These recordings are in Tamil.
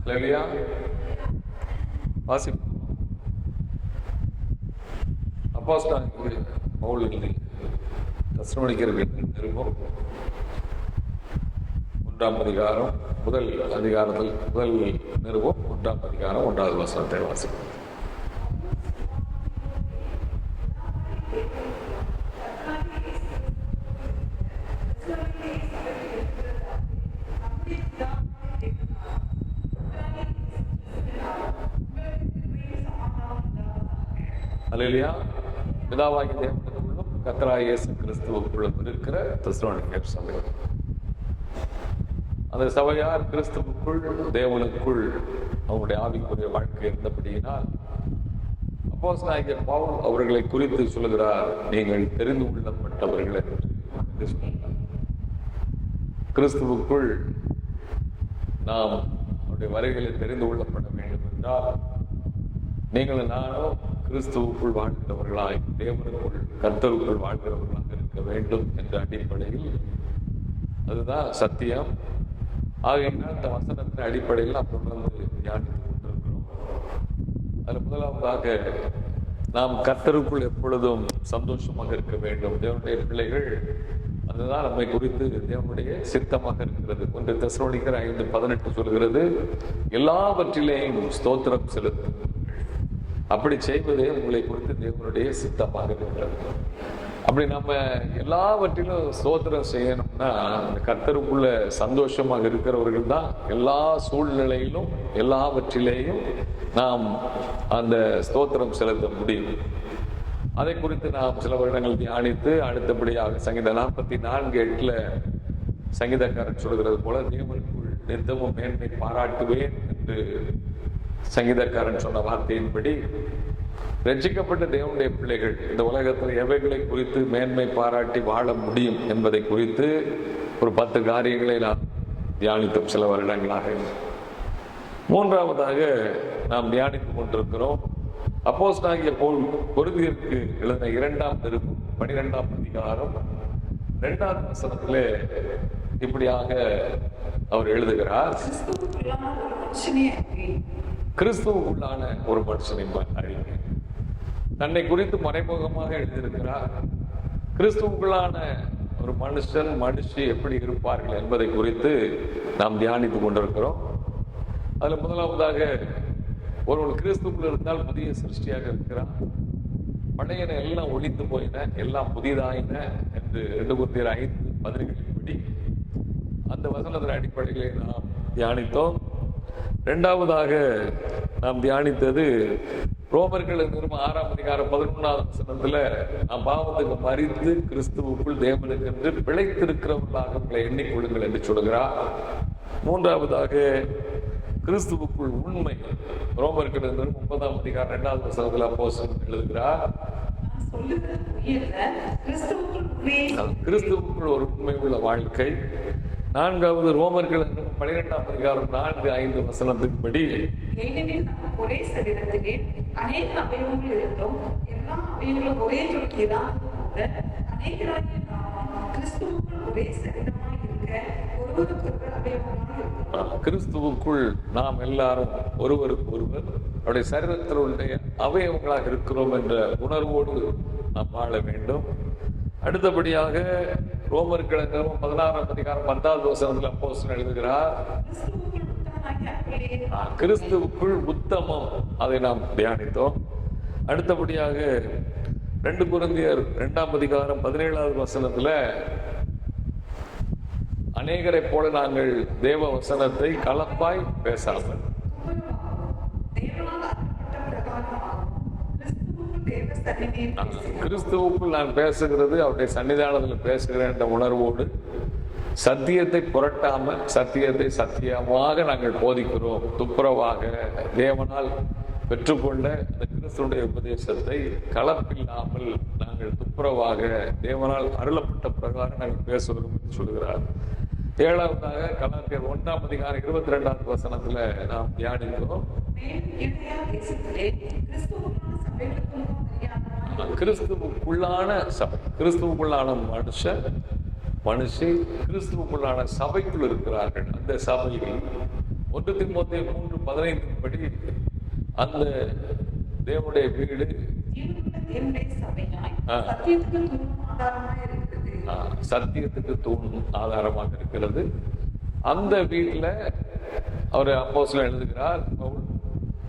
அல்லேலூயா. வாசிப்பு அப்போஸ்தலனாகிய பவுல் எழுதிய தெசலோனிக்கேயருக்கு நிருபம் 1ஆம் அதிகாரம் முதல் நிருபம் 1ஆம் அதிகாரம் 1வது வசனத்தை வாசிப்போம். அல்லேலூயா. பிதாவாகிய தேவனுக்குள்ளும் கர்த்தராகிய இயேசு கிறிஸ்துவுக்குள்ளும் இருக்கிற தெசலோனிக்கேயர் சபை. அந்த சபையார் கிறிஸ்துவுக்குள் தேவனுக்குள் அவங்களுடைய ஆவிக்குரிய வாழ்க்கை இருந்தபடியினால் அப்போஸ்தலனாகிய பவுல் அவர்களை குறித்து சொல்கிறார், நீங்கள் தெரிந்து கொள்ளப்பட்டவர்கள் என்று சொல்கிறார். கிறிஸ்துவுக்குள் நாம் அவருடைய வருகையில் தெரிந்து கொள்ளப்பட வேண்டும் என்றால் நீங்கள் நானும் கிறிஸ்துவுக்குள் வாழ்கிறவர்களாய் தேவனுக்குள் கர்த்தருக்குள் வாழ்கிறவர்களாக இருக்க வேண்டும் என்ற அடிப்படையில் அதுதான் சத்தியம். ஆகையினால் இந்த வசனத்தின் அடிப்படையில் நாம் தொடர்ந்து தியானித்துக் கொண்டிருக்கிறோம். அதில் முதலாவதாக நாம் கர்த்தருக்குள் எப்பொழுதும் சந்தோஷமாக இருக்க வேண்டும். தேவனுடைய பிள்ளைகள், அதுதான் நம்மை குறித்து தேவனுடைய சித்தமாக இருக்கிறது. 1 தெசலோனிக்கேயர் 5:18 சொல்கிறது, எல்லாவற்றிலேயும் ஸ்தோத்திரம் செலுத்தும். அப்படி செய்வதே உங்களை குறித்து தேவனுடைய சித்தமாக இருக்கிறது. அப்படி நம்ம எல்லாவற்றிலும் ஸ்தோத்திரம் செய்யணும்னா அந்த கர்த்தருக்குள்ள சந்தோஷமாக இருக்கிறவர்கள் தான் எல்லா சூழ்நிலையிலும் எல்லாவற்றிலேயும் நாம் அந்த ஸ்தோத்திரம் செலுத்த முடியும். அதை குறித்து நாம் சில வருடங்கள் தியானித்து அடுத்தபடியாக சங்கீதம் 44:8 சங்கீதக்காரன் சொல்கிறது போல தேவனுக்குள் நித்தமும் மேன்மை பாராட்டுவேன் என்று சங்கீதக்காரன் சொன்ன வார்த்தையின்படி ரட்சிக்கப்பட்ட தேவனுடைய பிள்ளைகள் இந்த உலகத்தில் எவைகளை குறித்து மேன்மை பாராட்டி வாழ முடியும் என்பதை குறித்து ஒரு 10 காரியங்களை நாம் தியானித்தோம் சில வருடங்களாக. மூன்றாவதாக நாம் தியானித்துக் கொண்டிருக்கிறோம் அப்போஸ்தலனாகிய பவுல் கொரிந்தியருக்கு எழுதின 2ஆம் நிருபம் 12ஆம் அதிகாரம் 2வது வசனத்திலே இப்படியாக அவர் எழுதுகிறார், கிறிஸ்துவுக்குள்ளான ஒரு மனுஷனின் அறிக்கை. தன்னை குறித்து மறைமுகமாக எழுதியிருக்கிறார். கிறிஸ்துவுக்குள்ளான ஒரு மனுஷி எப்படி இருப்பார்கள் என்பதை குறித்து நாம் தியானித்துக் கொண்டிருக்கிறோம். அதுல முதலாவதாக ஒருவன் கிறிஸ்துவுக்குள் இருந்தால் புதிய சிருஷ்டியாக இருக்கிறான். பழையன எல்லாம் ஒழித்து போயின, எல்லாம் புதிதாயின என்று 2 கொரிந்தியர் 5:18 அந்த வசனத்தின் அடிப்படையிலே நாம் தியானித்தோம். இரண்டாவதாக நாம் தியானித்தது ரோமர்கள் நிருபம் 6ஆம் அதிகாரம் 11வது வசனத்துல நாம் பாவத்துக்கு மரித்து கிறிஸ்துவுக்குள் தேவனுக்கு என்று பிழைத்திருக்கிறவர்களாக உங்களை எண்ணிக்கொள்ளுங்கள் என்று சொல்கிறார். மூன்றாவதாக கிறிஸ்துவுக்குள் உண்மை, ரோமர்கள் நிருபம் 30ஆம் அதிகாரம் 2வது வசனத்துல அப்போஸ்தலன் எழுதுகிறார், கிறிஸ்துவுக்குள் ஒரு உண்மை உள்ள வாழ்க்கை. நான்காவது ரோமர்கள் 12ஆம் அதிகாரம் 4-5 வசனத்தின்படி ஒரே சரீரத்திலே அநேக அவயவங்கள் இருந்தும் எல்லா அவயவங்களும் ஒரே தொழுகைதான் அநேகராகிய நாம் கிறிஸ்துவுக்குள் ஒரே சரீரமாய் இருக்க ஒருவருக்கொருவர் அவயவங்களாக இருக்கிறோம். கிறிஸ்துவுக்குள் நாம் எல்லாரும் ஒருவருக்கு ஒருவர் அவருடைய சரீரத்தில் உள்ள அவயவங்களாக இருக்கிறோம் என்ற உணர்வோடு நாம் வாழ வேண்டும். அடுத்தபடியாக ரோமர்கள் 16ஆம் அதிகாரம் 10வது வசனத்தில் அப்போஸ்தலன் எழுதுகிறார், கிறிஸ்துவுக்குள் உத்தமம். அதை நாம் தியானித்தோம். அடுத்தபடியாக 2 கொரிந்தியர் 2ஆம் அதிகாரம் 17வது வசனத்துல அநேகரை போல நாங்கள் தேவ வசனத்தை கலப்பாய் பேசாமல் கிறிஸ்துவுக்குள் நான் பேசுகிறது அவருடைய சன்னிதானத்தில் பேசுகிறேன் என்ற உணர்வோடு சத்தியத்தை புரட்டாமல் சத்தியத்தை சத்தியமாக நாங்கள் போதிக்கிறோம். துப்புரவாக தேவனால் பெற்றுக்கொண்ட அந்த கிறிஸ்துடைய உபதேசத்தை கலப்பில்லாமல் நாங்கள் துப்புரவாக தேவனால் அருளப்பட்ட பிரகாரம் நாங்கள் பேசுகிறோம் என்று சொல்கிறார். ஏழாவதாக கலாத்தியர் 1ஆம் அதிகாரம் 22வது வசனத்துல நாம் தியானிக்கிறோம், கிறிஸ்துவுக்குள்ளான சபை, கிறிஸ்துவுக்குள்ளான மனுஷி கிறிஸ்துவுக்குள்ளான சபைக்குள் இருக்கிறார்கள். அந்த சபையில் 1 தீமோத்தேயு 15 படி அந்த தேவனுடைய வீடு தேவனுடைய சபையாய் சத்தியத்துக்கு தூணும் ஆதாரமாய் இருக்கிறது. சத்தியத்துக்கு தூணும் ஆதாரமாக இருக்கிறது. அந்த வீட்டுல அவர் அப்போஸ்தலன் எழுதுகிறார்,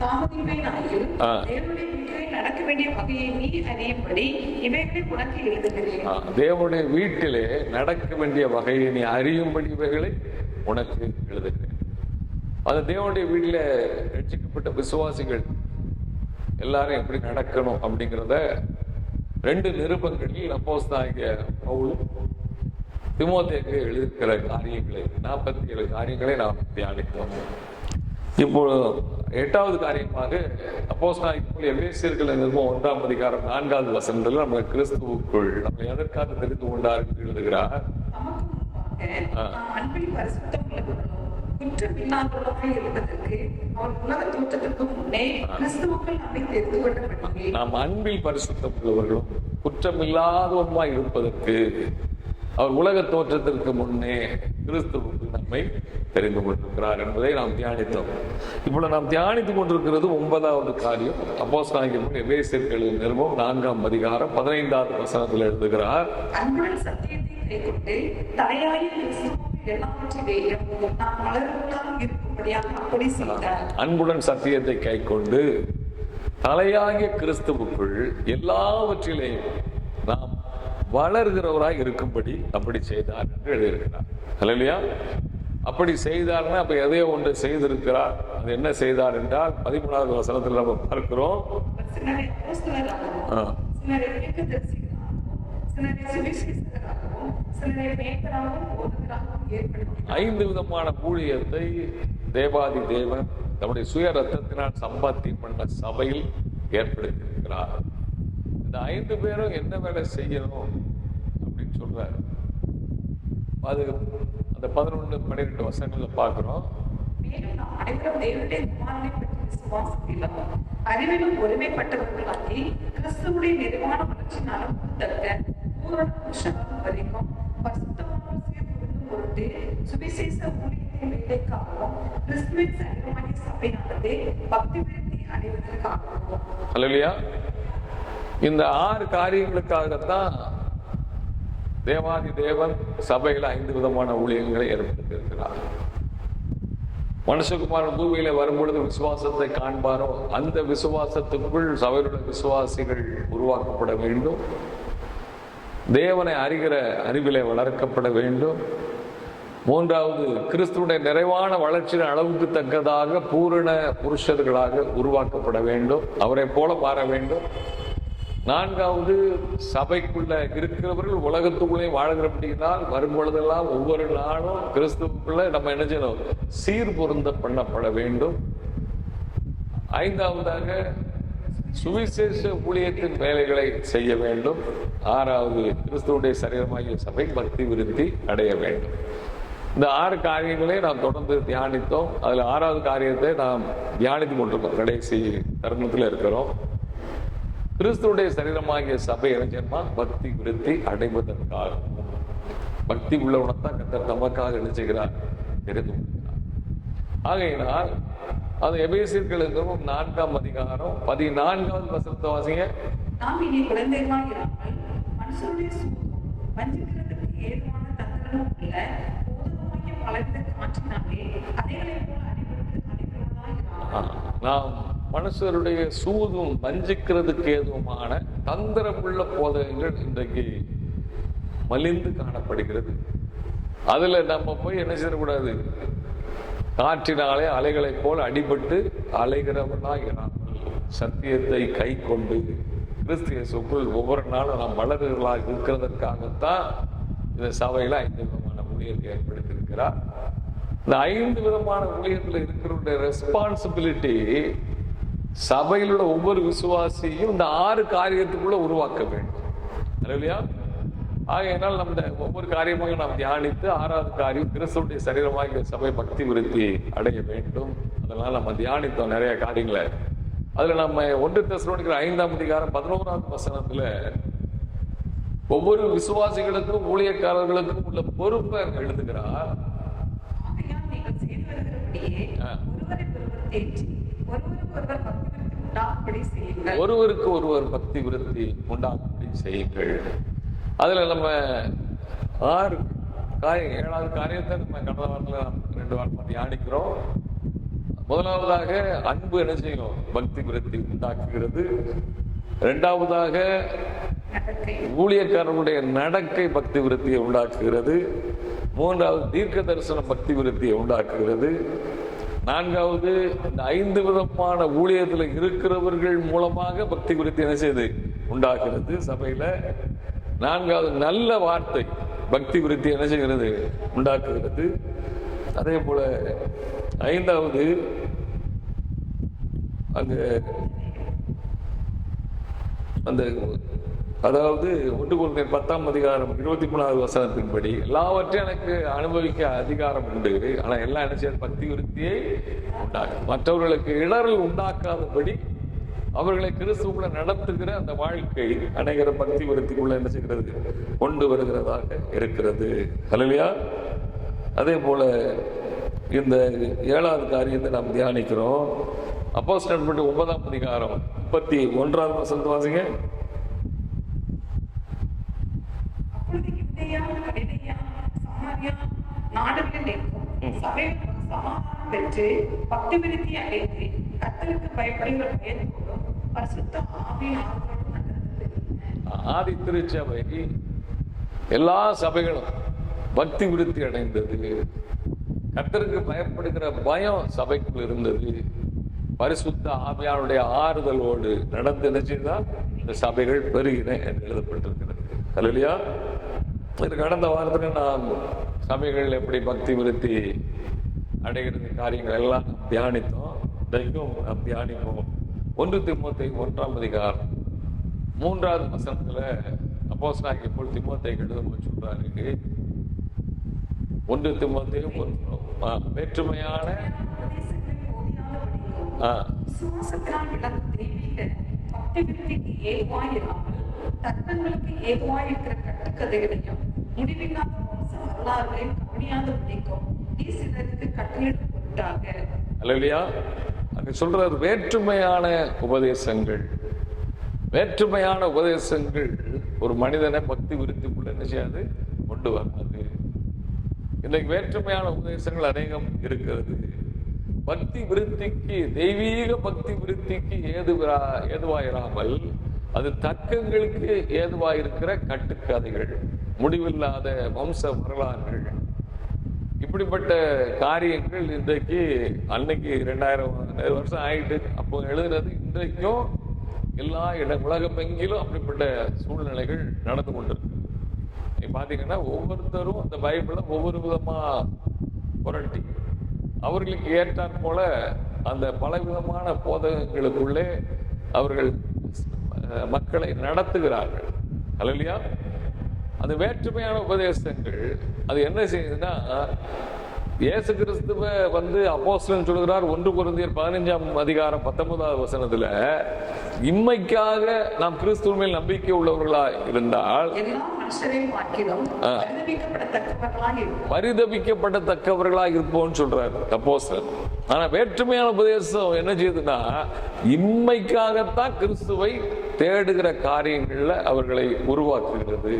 தாமதிப்பேனாகில் தேவனுடைய வீட்டிலே நடக்க வேண்டிய வகையை நீ அறியும்படி இவைகளை உனக்கு எழுதுகிறேன். தேவனுடைய வீட்டிலே நடக்க வேண்டிய வகையை நீ அறியும்படி இவைகளை உனக்கு எழுதுகிறேன். அந்த தேவனுடைய வீட்டில ரட்சிக்கப்பட்ட விசுவாசிகள் எல்லாரும் எப்படி நடக்கணும் அப்படிங்கிறத 2 நிருபங்களில் அப்போஸ்தலனாகிய பவுல் தீமோத்தேயுக்கு எழுதியிருக்கிற காரியங்களை 47 காரியங்களை நாம் தியானித்தோம். இப்போ 8வது காரியமாக அப்போஸ்தலனாகிய பவுல் எபேசியர்கள் நிருபம் 1ஆம் அதிகாரம் 4வது வசனத்தில் நம்ம கிறிஸ்துவுக்குள் நம்ம எதற்காக தெரிந்து கொண்டார் என்று எழுதுகிறார். அன்பில் பரிசுத்தம் உள்ளவர்களும் குற்றமில்லாதவர்களாய் இருப்பதற்கு அவர் உலக தோற்றத்திற்கு முன்னே கிறிஸ்துவுக்குள் நம்மை தெரிந்து கொள்ளப்பட்டது. நாம் அன்பில் பரிசுத்தம் உள்ளவர்களும் குற்றமில்லாதவருமாய் இருப்பதற்கு அவர் உலக தோற்றத்திற்கு முன்னே கிறிஸ்துவுக்கு நம்மை தெரிந்து கொண்டிருக்கிறார் என்பதை நாம் தியானித்தோம். இப்பொழுது நாம் தியானித்துக் கொண்டிருக்கிறது 9வது காரியம். அப்போஸ்தலனாகிய பவுல் எபேசியர்கள் நிருபம் 4ஆம் அதிகாரம் 15வது வசனத்தில் எழுதுகிறார், அன்புடன் சத்தியத்தை கைக்கொண்டு தலையாய கிறிஸ்துவுக்குள் எல்லாவற்றிலேயும் நாம் வளர்வதாக இருக்கும்படியாக அப்படி செய்தார். அன்புடன் சத்தியத்தை கைக்கொண்டு தலையாகிய கிறிஸ்துவுக்குள் எல்லாவற்றிலேயும் நாம் வளர்கிறவராய் இருக்கும்படி அப்படி செய்தார் என்று எழுதியிருக்கிறார். அல்லேலூயா. அப்படி செய்தார்னா அப்ப எதையோ ஒன்று செய்திருக்கிறார். அது என்ன செய்தார் என்றால் 13வது வசனத்தில் நம்ம பார்க்கிறோம், 5 விதமான ஊழியத்தை தேவாதி தேவன் நம்முடைய சுய ரத்தத்தினால் சம்பாத்தியம் பண்ண சபையில் ஏற்படுத்தியிருக்கிறார். இந்த 5 பேரும் என்ன வேலை செய்யணும் அப்படின்னு சொல்றாரு. அது அந்த 11, 12 வசனங்கள்ல பார்க்கிறோம். மேலும் நாம் அனைவரும் தேவனுடைய குமாரனை பற்றி விசுவாசத்திலும் அறிவிலும் ஒருமைப்பட்டவர்களாகி கிறிஸ்துவுடைய நிறைவான வளர்ச்சியினாலும் தக்க பூரண புருஷனாகும் வரைக்கும் பரிசுத்தமான புரிந்தும் பொருட்டு சுவிசேஷ ஊழியத்தின் வேலைக்காகவும் கிறிஸ்துவின் சரீரமாகிய சபையானது பக்தி விருத்தி அடைவதற்காகவும். அல்லேலூயா. இந்த 6 காரியங்களுக்காகத்தான் தேவாதி தேவன் சபையில 5 விதமான ஊழியங்களை ஏற்படுத்தியிருக்கிறார். மனுஷகுமாரன் பூமியில வரும்பொழுது விசுவாசத்தை காண்பாரோ அந்த விசுவாசத்துக்குள் சபையிலுள்ள விசுவாசிகள் உருவாக்கப்பட வேண்டும். தேவனை அறிகிற அறிவிலே வளர்க்கப்பட வேண்டும். 3வது கிறிஸ்துவுடைய நிறைவான வளர்ச்சியின் அளவுக்கு தக்கதாக பூரண புருஷர்களாக உருவாக்கப்பட வேண்டும். அவரை போல மாற வேண்டும். 4வது சபைக்குள்ள இருக்கிறவர்கள் உலகத்துக்குள்ளே வாழ்கிறபடினால் வரும்பொழுதெல்லாம் ஒவ்வொரு நாளும் கிறிஸ்துவுக்குள்ள நம்ம என்ன செய்யணும், சீர் பொருந்த பண்ணப்பட வேண்டும். 5வதாக சுவிசேஷ ஊழியத்தின் வேலைகளை செய்ய வேண்டும். 6வது கிறிஸ்துவுடைய சரீரமாகிய சபை பக்தி விருத்தி அடைய வேண்டும். இந்த 6 காரியங்களை நாம் தொடர்ந்து தியானித்தோம். அதுல 6வது காரியத்தை நாம் தியானித்துக் கொண்டிருக்கோம். கடைசி தருணத்தில் இருக்கிறோம். கிறிஸ்துவுடைய சரீரமாகிய சபை இளைஞர்மா பக்தி விருத்தி அடைவதற்காக பக்தி உள்ளவனத்தான் கர்த்தர் நமக்காக நினைச்சுகிறார், தெரிந்து கொள்கிறார். ஆகையினால் அது எபேசியர்கள் 4ஆம் அதிகாரம் 14வது வசனத்தை வாசிங்க. நாம் இனி குழந்தைகளாய் இராமல் மனுஷருடைய சூதும் வஞ்சிக்கிறதுக்கு ஏதுவான தந்திரமும் உள்ள போதகமாகிய பலவித காற்றினாலே அதைகளை போல அனைவருக்கும் அனைவராய் நாம் மனுஷருடைய சூதும் வஞ்சிக்கிறதுக்கு ஏதுவான தந்திரமுள்ள போதகங்கள் இன்றைக்கு மலிந்து காணப்படுகிறது. அதுல நம்ம போய் என்ன செய்யக்கூடாது, காற்றினாலே அலைகளை போல அடிபட்டு அலைகிறவனாய் இராமல் சத்தியத்தை கை கொண்டு கிறிஸ்து இயேசுக்குள் ஒவ்வொரு நாளும் நாம் வளர்களாக இருக்கிறதற்காகத்தான் இந்த சபையில 5 விதமான ஊழியத்தை ஏற்படுத்தியிருக்கிறார். இந்த 5 விதமான ஊழியத்தில் இருக்கிற ரெஸ்பான்சிபிலிட்டி சபையில் உள்ள ஒவ்வொரு விசுவாசியும் இந்த 6 காரியத்துக்குள்ள உருவாக்க வேண்டும். இல்லையா? ஆகையினால் நம்ம ஒவ்வொரு காரியமாக நாம் தியானித்து 6வது காரியம் கிறிஸ்துவுடைய சரீரமாகிய சபை பக்தி விருத்தி அடைய வேண்டும். அதனால நம்ம தியானித்தோம் நிறைய காரியங்களை. அதுல நம்ம 1 தெசலோனிக்கர் 5ஆம் அதிகாரம் 11வது வசனத்துல ஒவ்வொரு விசுவாசிகளுக்கும் ஊழியக்காரர்களுக்கும் உள்ள பொறுப்பை எழுதுகிறார். ஏற்றி ஒருவருக்கொருவர் பக்தி விருத்தி உண்டாகும்படி செய்யுங்கள். ஒருவருக்கு ஒருவர் பக்தி விருத்தி உண்டாகும்படி செய்யுங்கள். அதுல நம்ம 6 காரியம், 7வது காரியத்தை நம்ம கடந்த வாரத்துல 2 வாரம் தியானிக்கிறோம். முதலாவதாக அன்பு என்ன செய்யும்? பக்தி விருத்தி உண்டாக்குகிறது. 2வதாக ஊழியக்காரர்களுடைய நடக்கை பக்தி விருத்தியை உண்டாக்குகிறது. 3வது தீர்க்க தரிசனம் பக்தி விருத்தியை உண்டாக்குகிறது. 4வது இந்த 5 விதமான ஊழியத்தில் இருக்கிறவர்கள் மூலமாக பக்தி விருத்தி என்ன செய்து உண்டாக்குகிறது சபையில. 4வது நல்ல வார்த்தை பக்தி விருத்தி என்ன செய்கிறது? உண்டாக்குகிறது. அதே போல 5வது அங்க அந்த அதாவது 1 கொரிந்தியர் 10ஆம் அதிகாரம் 23வது வசனத்தின்படி எல்லாவற்றையும் எனக்கு அனுபவிக்க அதிகாரம் உண்டு, ஆனா எல்லாம் என்ன செய்ய பக்தி விருத்தியை உண்டாக்கும். மற்றவர்களுக்கு இடரல் உண்டாக்காதபடி அவர்களை கிறிஸ்துவுக்குள்ள நடத்துகிற அந்த வாழ்க்கை அநேகர பக்தி விருத்திக்குள்ள என்ன செய்கிறது? கொண்டு வருகிறதாக இருக்கிறது. ஹல்லேலூயா. அதே போல இந்த 7வது காரியத்தை நாம் தியானிக்கிறோம். அப்போஸ்தலர் நடபடி 9ஆம் அதிகாரம் 31வது வசனத்தை வாசிங்க. அப்பொழுது யூதேயா, கலிலேயா, சமாரியா நாடுகளில் எங்கும் சபைகள் சமாதானம் பெற்று பக்தி விருத்தி அடைந்து கர்த்தருக்கு பயப்படுகிற பயத்தோடும் பரிசுத்த ஆவியின் ஆர்வத்தோடும் நடந்தது. ஆதி திருச்சபை எல்லா சபைகளும் பக்தி விருத்தி அடைந்தது. கர்த்தருக்கு பயப்படுகிற பயம் சபைக்குள் இருந்தது. பரிசுத்த ஆவியானுடைய ஆறுதலோடு நடந்து நினைச்சுதான் இந்த சபைகள் பெருகின என்று எழுதப்பட்டிருக்கிறது. ஹல்லேலூயா. இது கடந்த வாரத்தில் நாம் சபைகள் எப்படி பக்தி விருத்தி அடைகிறது காரியங்கள் எல்லாம் தியானித்தோம். இன்றைக்கும் நாம் தியானிப்போம். 1 தீமோத்தேயு 1ஆம் அதிகாரம் 3வது வசனத்துல அப்போஸ்தலனாகிய பவுல் தீமோத்தேயுக்கு எழுதும்போது சொல்றாரு, 1 தீமோத்தேயு வேற்றுமையான விசுவாசத்தினால் விளங்கும் தெய்வீக பக்தி விருத்திக்கு ஏதுவாயிராமல் தர்க்கங்களுக்கு ஏதுவாயிருக்கிற கட்டுக்கதைகளையும் முடிவில்லாத வம்ச வரலாறுகளையும் கவனியாத பிடிக்கும் நீ சிலருக்கு கட்டளையிடும் பொருட்டாக. அல்லேலூயா. அங்க சொல்றாரு வேற்றுமையான உபதேசங்கள். வேற்றுமையான உபதேசங்கள் ஒரு மனிதனை பக்தி விருத்திக்குள்ள என்ன செய்யாது? கொண்டு வராது. இன்னைக்கு வேற்றுமையான உபதேசங்கள் அநேகம் இருக்கிறது. பக்தி விருத்திக்கு, தெய்வீக பக்தி விருத்திக்கு ஏதுவாயிராமல் அது தர்க்கங்களுக்கு ஏதுவாயிருக்கிற கட்டுக்கதைகள், முடிவில்லாத வம்ச வரலாறுகள், இப்படிப்பட்ட காரியங்கள் இன்றைக்கு, அன்னைக்கு 2000 வருஷம் ஆயிட்டு அப்போ எழுதுறது, இன்றைக்கும் எல்லா உலகமெங்கிலும் அப்படிப்பட்ட சூழ்நிலைகள் நடந்து கொண்டிருக்கு. நீங்க பாத்தீங்கன்னா ஒவ்வொருத்தரும் அந்த பைபிளை ஒவ்வொரு விதமா புரட்டி அவர்களுக்கு ஏற்றாற் போல அந்த பலவிதமான போதகங்களுக்குள்ளே அவர்கள் மக்களை நடத்துகிறார்கள். அல்லேலூயா. அந்த வேற்றுமையான உபதேசங்கள் அது என்ன செய்யுதுன்னா, இயேசு கிறிஸ்துவ அப்போஸ்தலன் சொல்கிறார் 1 கொரிந்தியர் 15ஆம் அதிகாரம் 19வது வசனத்துல, இம்மைக்காக நாம் கிறிஸ்துவ மேல் நம்பிக்கை உள்ளவர்களா இருந்தால் பரிதபிக்கப்படத்தக்கவர்களா இருப்போம்னு சொல்றாரு அப்போஸ்தலன். ஆனா வேற்றுமையான உபதேசம் என்ன செய்யுதுன்னா, இம்மைக்காகத்தான் கிறிஸ்துவை தேடுகிற காரியங்கள்ல அவர்களை உருவாக்குகிறது.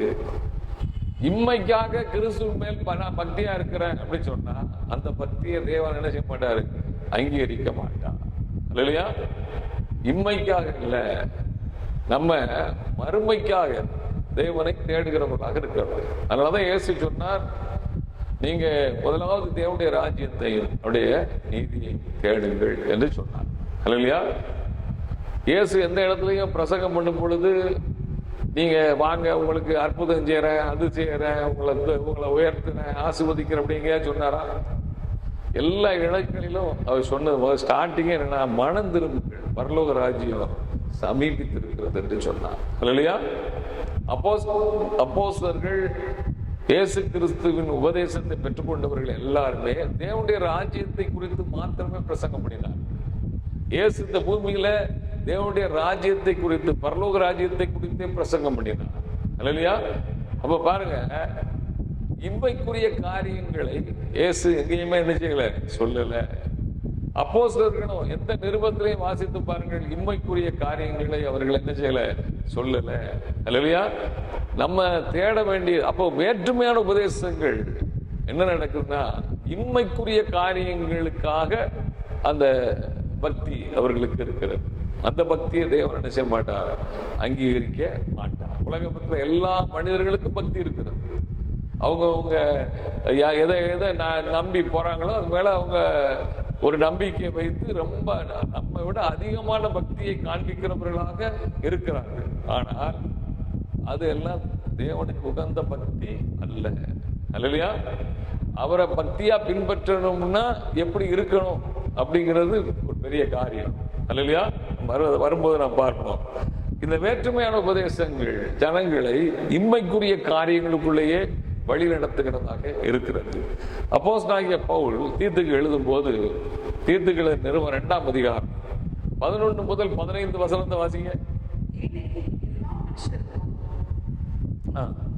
இம்மைக்காக கிறிஸ்துவ மேல் பக்தியா இருக்கிறேன் அப்படின்னு சொன்னா அந்த பக்தியை தேவன் என்ன செய்ய மாட்டாரு? அங்கீகரிக்க மாட்டார். இல்லையா? இம்மைக்காக இல்ல, நம்ம மறுமைக்காக தேவனை தேடுகிறவர்களாக இருக்கிறது. அதனாலதான் இயேசு சொன்னார், நீங்க முதலாவது தேவனுடைய ராஜ்யத்தையும் அவருடைய நீதியை தேடுங்கள் என்று சொன்னார். இல்லையா? இயேசு எந்த இடத்துலையும் பிரசங்கம் பண்ணும் பொழுது நீங்க வாங்க உங்களுக்கு அற்புதம் செய்யறேன், அது செய்யறேன், உங்களை உயர்த்துறேன், ஆசீர்வதிக்கிறேன் அப்படிங்க சொன்னாரா? எல்லா இடங்களிலும் அவர் சொன்னது ஸ்டார்டிங்கே என்னன்னா, மனம் திரும்புங்கள், பரலோக ராஜ்யம் சமீபித்திருக்கிறது என்று சொன்னார். இல்லையா? அப்போஸ்தலர்கள் இயேசு கிறிஸ்துவின் உபதேசத்தை பெற்றுக்கொண்டவர்கள் எல்லாருமே தேவனுடைய ராஜ்யத்தை குறித்து மாத்திரமே பிரசங்கம் பண்ணினார். இயேசு இந்த பூமியில தேவனுடைய ராஜ்யத்தை குறித்து, பரலோக ராஜ்யத்தை குறித்தே பிரசங்கம் பண்ணினார். இல்லையா? அப்ப பாருங்க, இம்மைக்குரிய காரியங்களை இயேசு எங்கேயுமே என்ன செய்யல, சொல்லல. அப்போஸ்தலர்களும் எந்த நிருபத்திலையும் வாசித்து பாருங்கள், இம்மைக்குரிய காரியங்களை அவர்கள் என்ன செய்யல, சொல்லல. அல்லையா? நம்ம தேட வேண்டிய அப்போ வேற்றுமையான உபதேசங்கள் என்ன நடக்குதுன்னா, இம்மைக்குரிய காரியங்களுக்காக அந்த பக்தி அவர்களுக்கு இருக்கிறது. அந்த பக்தியை தேவன் என்ன செய்ய மாட்டார், அங்கீகரிக்க மாட்டார். உலகத்துல எல்லா மனிதர்களுக்கும் பக்தி இருக்கிறது. அவங்க எதை எதை நம்பி போறாங்களோ அது மேல அவங்க ஒரு நம்பிக்கையை வைத்து ரொம்ப நம்ம விட அதிகமான பக்தியை காண்பிக்கிறவர்களாக இருக்கிறார்கள். ஆனால் அது எல்லாம் தேவனுக்கு உகந்த பக்தி அல்ல. அல்லையா? அவரை பக்தியா பின்பற்றணும்னா எப்படி இருக்கணும் அப்படிங்கிறது ஒரு பெரிய காரியம். அல்லையா? வரும்போது நான் பார்ப்போம். இந்த வேற்றுமையான உபதேசங்கள் ஜனங்களை இம்மைக்குரிய காரியங்களுக்குள்ளேயே வழி நடத்துகிறதாக இருக்கிறது. அப்போஸ்தலனாகிய பவுல் தீத்துக்கு எழுதும் போது, தீத்துக்கள் நிறுவனம் 2ஆம் அதிகாரம் 11 முதல் 15 வசனத்தை வாசிங்க.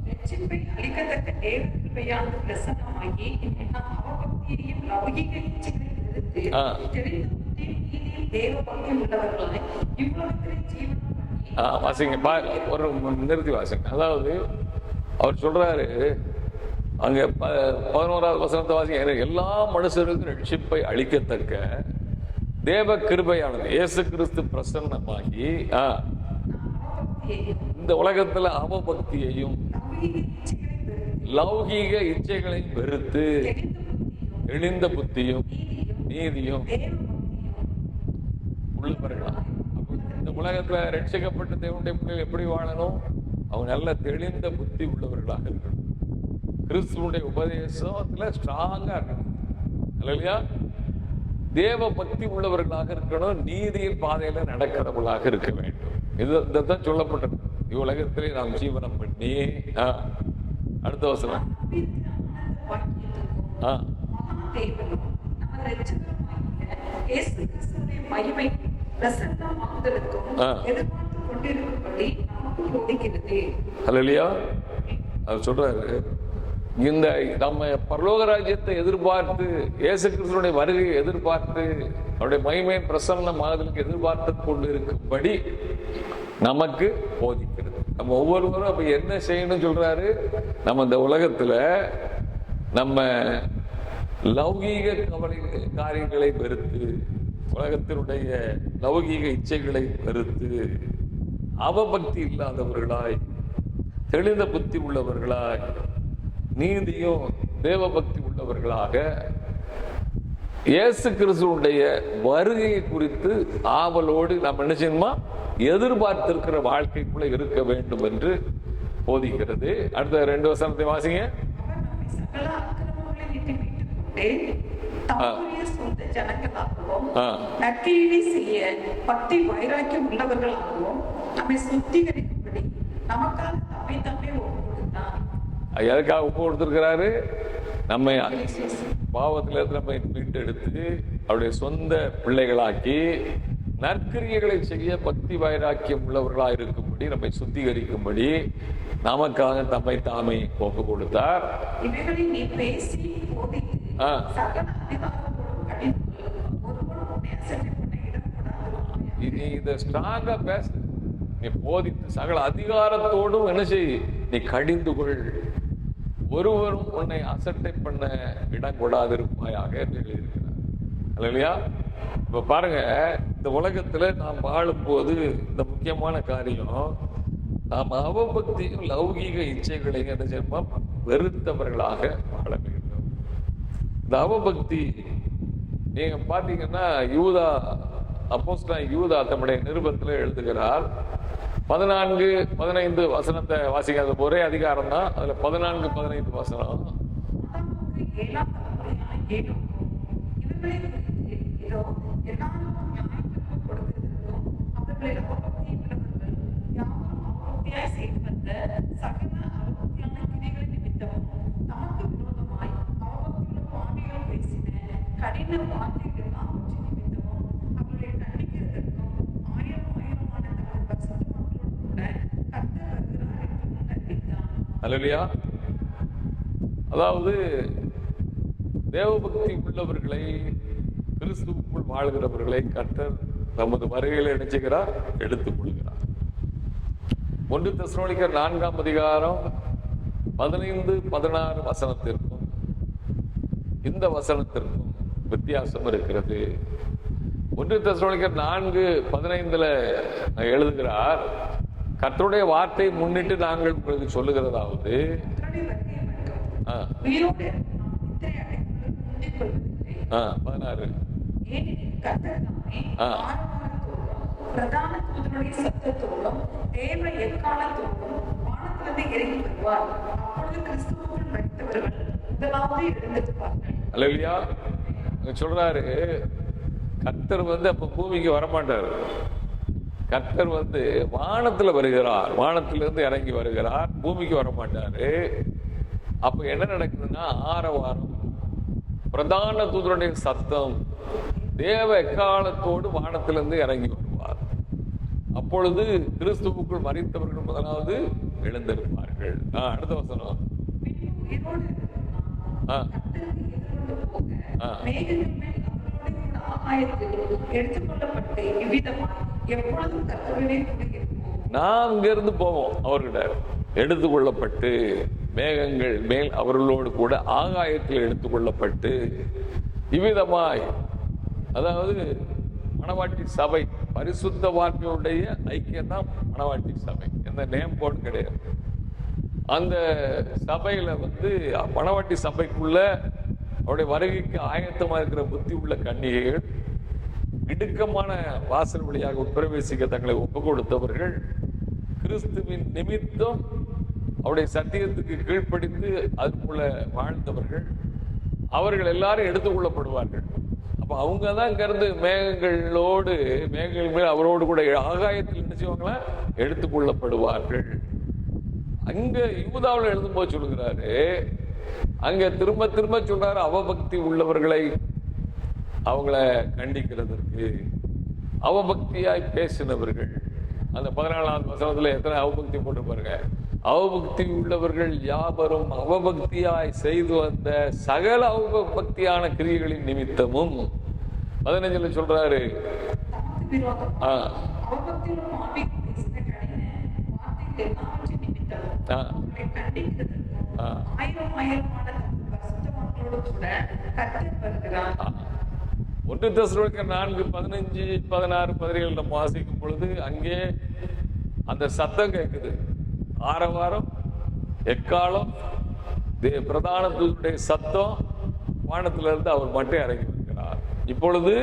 ரட்சிப்பை அளிக்கத்தக்க தேவ கிருபையால் பிரசன்னமாகி அவபக்தியையும் லௌகிக இச்சைகளையும் எதிர்த்து தெரிந்த புத்தியும் தேவ பக்தியும் உள்ளவர்களாய் இவ்வுலகத்திலே ஜீவனம் பண்ணி வாசிங்க. ஒரு நிறுத்தி வாசிங்க. அதாவது அவர் சொல்றாரு அங்க 11ஆவது வசனத்தை வாசிங்க. எல்லா மனுஷருக்கும் ரட்சிப்பை அளிக்கத்தக்க தேவ கிருபையானது இயேசு கிறிஸ்து பிரசன்னமாகி இந்த உலகத்துல அவபக்தியையும் லௌகீக இச்சைகளை வெறுத்து எளிந்த புத்தியும் நீதியும் உள்ளவர்களா. இந்த உலகத்துல ரட்சிக்கப்பட்ட தேவனுடைய பிள்ளைகள் எப்படி வாழணும்? அவங்க நல்ல தெளிந்த புத்தி உள்ளவர்களாக இருக்கணும். கிறிஸ்துவனுடைய உபதேசத்துல ஸ்ட்ராங்கா இருக்கணும். இல்லையா? தேவ பக்தி உள்ளவர்களாக இருக்கணும். நீதியின் பாதையில நடக்கிறவர்களாக இருக்க வேண்டும். இதுதான் சொல்லப்பட்டது. இவ்வுலகத்திலே நாம் ஜீவனம் பண்ணி அடுத்த வசனம் அல்லேலூயா. அவர் சொல்றாரு, இந்த நம்ம பரலோக ராஜ்யத்தை எதிர்பார்த்து இயேசு கிறிஸ்துவினுடைய வருகையை எதிர்பார்த்து அவருடைய மகிமையின் பிரசன்னமாதலுக்கு எதிர்பார்த்து கொண்டு இருக்கும்படி நமக்கு போதிக்கிறது. நம்ம ஒவ்வொருவரும் அப்ப என்ன செய்யணும் சொல்றாரு? நம்ம இந்த உலகத்துல நம்ம லௌகீக காரியங்களை வெறுத்து, உலகத்தினுடைய லௌகீக இச்சைகளை வெறுத்து, அவபக்தி இல்லாதவர்களாய் தெளிந்த புத்தி உள்ளவர்களாய் நீதியும் தேவபக்தி உள்ளவர்களாக இயேசு கிறிஸ்துவுடைய வருகையை குறித்து ஆவலோடு நாம் என்ன செய்யணுமா, எதிர்பார்த்திருக்கிற வாழ்க்கைக்குள்ள இருக்க வேண்டும் என்று போதிக்கிறது. அடுத்த 2 வசனத்தை வாசிங்க. நற்கிரியை செய்ய பக்தி வைராக்கியம் உள்ளவர்களாகவும் நம்மை சுத்திகரிக்கும்படி நமக்காக தம்மை தம்மை ஒப்பு கொடுத்தார். எதற்காக ஒப்பு கொடுத்திருக்கிறாரு? நம்மை பாவத்திலிருந்து நம்மை மீட்டெடுத்து அவருடைய சொந்த பிள்ளைகளாக்கி நற்கிரியைகளை செய்ய பக்தி வைராக்கியம் உள்ளவர்களாக இருக்கும்படி நம்மை சுத்திகரிக்கும்படி நமக்காக தம்மை தாமே ஒப்பு கொடுத்தார். இவைகளை நீ பேசி போதித்து சகல அதிகாரத்தோடும் கடிந்து ஒருவனும் உன்னை அசட்டை பண்ண இடக்கூடாது. நீ இதை ஸ்ட்ராங்கா பேச, நீ போதித்து சகல அதிகாரத்தோடும் என்ன செய், நீ கடிந்து கொள், ஒருவரும் உன்னை அசட்டை பண்ண இடம் கூடாது இருப்பாயாக என்று எழுதியிருக்கிறார். இல்லையா? இப்ப பாருங்க, இந்த உலகத்துல நாம் வாழும்போது இந்த முக்கியமான காரியம், நாம் அவபக்தியும் லௌகீக இச்சைகளையும் என்ன செய்யணும், வெறுத்தவர்களாக வாழ வேண்டும். இந்த அவபக்தி நீங்க பாத்தீங்கன்னா யூதா, அப்போஸ்தலன் யூதா தம்முடைய நிருபத்துல எழுதுகிறார். 14, 15 வசனத்தை வாசிக்க. அது ஒரே அதிகாரம் தான். அதுல 14, 15 வசனம். அல்லேலூயா. அதாவது தேவபக்தி உள்ளவர்களை, கிறிஸ்துவுக்குள் கிறிஸ்துவுக்குள் வாழ்கிறவர்களை கர்த்தர் நமது வருகையில் நினைச்சுகிறார், எடுத்துக் கொள்கிறார். 1 தெசலோனிக்கர் 4ஆம் அதிகாரம் 15-16 வசனத்திற்கும் இந்த வசனத்திற்கும் வித்தியாசம் இருக்கிறது. 1 தெசலோனிக்கர் 4:15 எழுதுகிறார், கர்த்தருடைய வார்த்தை முன்னிட்டு நாங்கள் உங்களுக்கு சொல்லுகிறதாவது, உயிரோடு நாம் நித்திரை அடைக்குள் முந்திக் கொள்வதில்லை. 16 ஏனெனில் கர்த்தர் தாமே ஆரவாரத்தோடும் பிரதான தூதனுடைய சத்தத்தோடும் தேவ எக்காலத்தோடும் வானத்திலிருந்து இறங்கி வருவார். அப்பொழுது கிறிஸ்துவுக்குள் மரித்தவர்கள் முதலாவது எழுந்திருப்பார்கள். அல்லேலூயா. சொல்றாரு, கர்த்தர் அப்ப பூமிக்கு வரமாட்டார். கர்த்தர் வானத்துல வருகிறார், வானத்திலிருந்து இறங்கி வருகிறார், பூமிக்கு வரமாட்டாரு. அப்ப என்ன நடக்குதுன்னா, ஆரவாரம், பிரதான தூதருடைய சத்தம், தேவ எக்காலத்தோடு வானத்திலிருந்து இறங்கி வருவார். அப்பொழுது கிறிஸ்துவுக்குள் மரித்தவர்கள் முதலாவது எழுந்திருப்பார்கள். அடுத்த வசனம். நாம் இங்கிருந்து போவோம், அவர்கிட்ட எடுத்துக்கொள்ளப்பட்டு மேகங்கள் மேல் அவர்களோடு கூட ஆகாயத்தில் எடுத்துக்கொள்ளப்பட்டு இவ்விதமாய், அதாவது மணவாட்டி சபை, பரிசுத்த வார்த்தையுடைய ஐக்கியம் தான் மணவாட்டி சபை. எந்த நேம் போர்டு கிடையாது. அந்த சபையில மணவாட்டி சபைக்குள்ள அவருடைய வருகைக்கு ஆயத்தமா இருக்கிற புத்தி உள்ள கன்னிகைகள், இடுக்கமான வாசல் வழியாக உட்பிரவேசிக்க தங்களை ஒப்பு கொடுத்தவர்கள், கிறிஸ்துவின் நிமித்தம் அவருடைய சத்தியத்துக்கு கீழ்ப்படிந்து அதுக்குள்ள வாழ்ந்தவர்கள், அவர்கள் எல்லாரும் எடுத்துக்கொள்ளப்படுவார்கள். அப்ப அவங்க தான் இங்கிருந்து மேகங்களோடு, மேகங்கள் மேல் அவரோடு கூட ஆகாயத்தில் என்ன செய்வாங்களா, எடுத்துக்கொள்ளப்படுவார்கள். அங்க யூதாவில் எழுதும்போது சொல்லுகிறாரு, அங்க திரும்ப திரும்ப சொல்றாரு, அவபக்தி உள்ளவர்களை அவங்கள கண்டிக்கிறதற்கு, அவபக்தியாய் பேசினவர்கள். அந்த 14ஆவது வசனத்துல எத்தனை அவபக்தி போட்டு பாருங்க. அவபக்தி உள்ளவர்கள் யாவரும் அவபக்தியாய் செய்து வந்த சகல அவபக்தியான கிரியைகளின் நிமித்தமும் 15 சொல்றாரு, ஒன்று தெசலோனிக்கர் 4:15-16-17 நம்ம வாசிக்கும் பொழுது அங்கே அந்த சத்தம் கேட்குது. ஆரவாரம், எக்காலம், பிரதான தூதனுடைய சத்தம், வானத்திலிருந்து அவர் மட்டும் இறங்கி வருகிறார். இப்பொழுது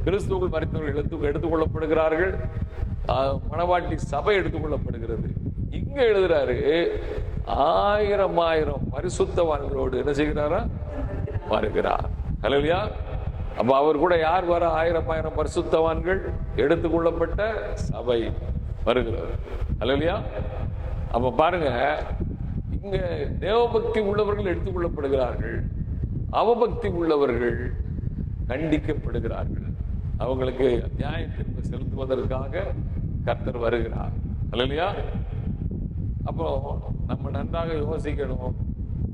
கிறிஸ்துவுக்குள் மரித்தவர்கள் எடுத்துக்கொள்ளப்படுகிறார்கள், மணவாட்டி சபை எடுத்துக்கொள்ளப்படுகிறது. இங்க எழுதுறாரு, 1000 பரிசுத்தவான்களோடு என்ன செய்கிறாரா, வருகிறார். ஹல்லேலூயா. அப்ப அவர் கூட யார் வர? 1000 பரிசுத்தவான்கள், எடுத்துக்கொள்ளப்பட்ட சபை வருகிறார். ஹல்லேலூயா. அப்ப பாருங்க, இங்க தேவபக்தி உள்ளவர்கள் எடுத்துக்கொள்ளப்படுகிறார்கள், அவபக்தி உள்ளவர்கள் கண்டிக்கப்படுகிறார்கள். அவங்களுக்கு நியாய தீர்ப்பு செலுத்துவதற்காக கர்த்தர் வருகிறார். ஹல்லேலூயா. அப்போ நம்ம நன்றாக யோசிக்கணும்,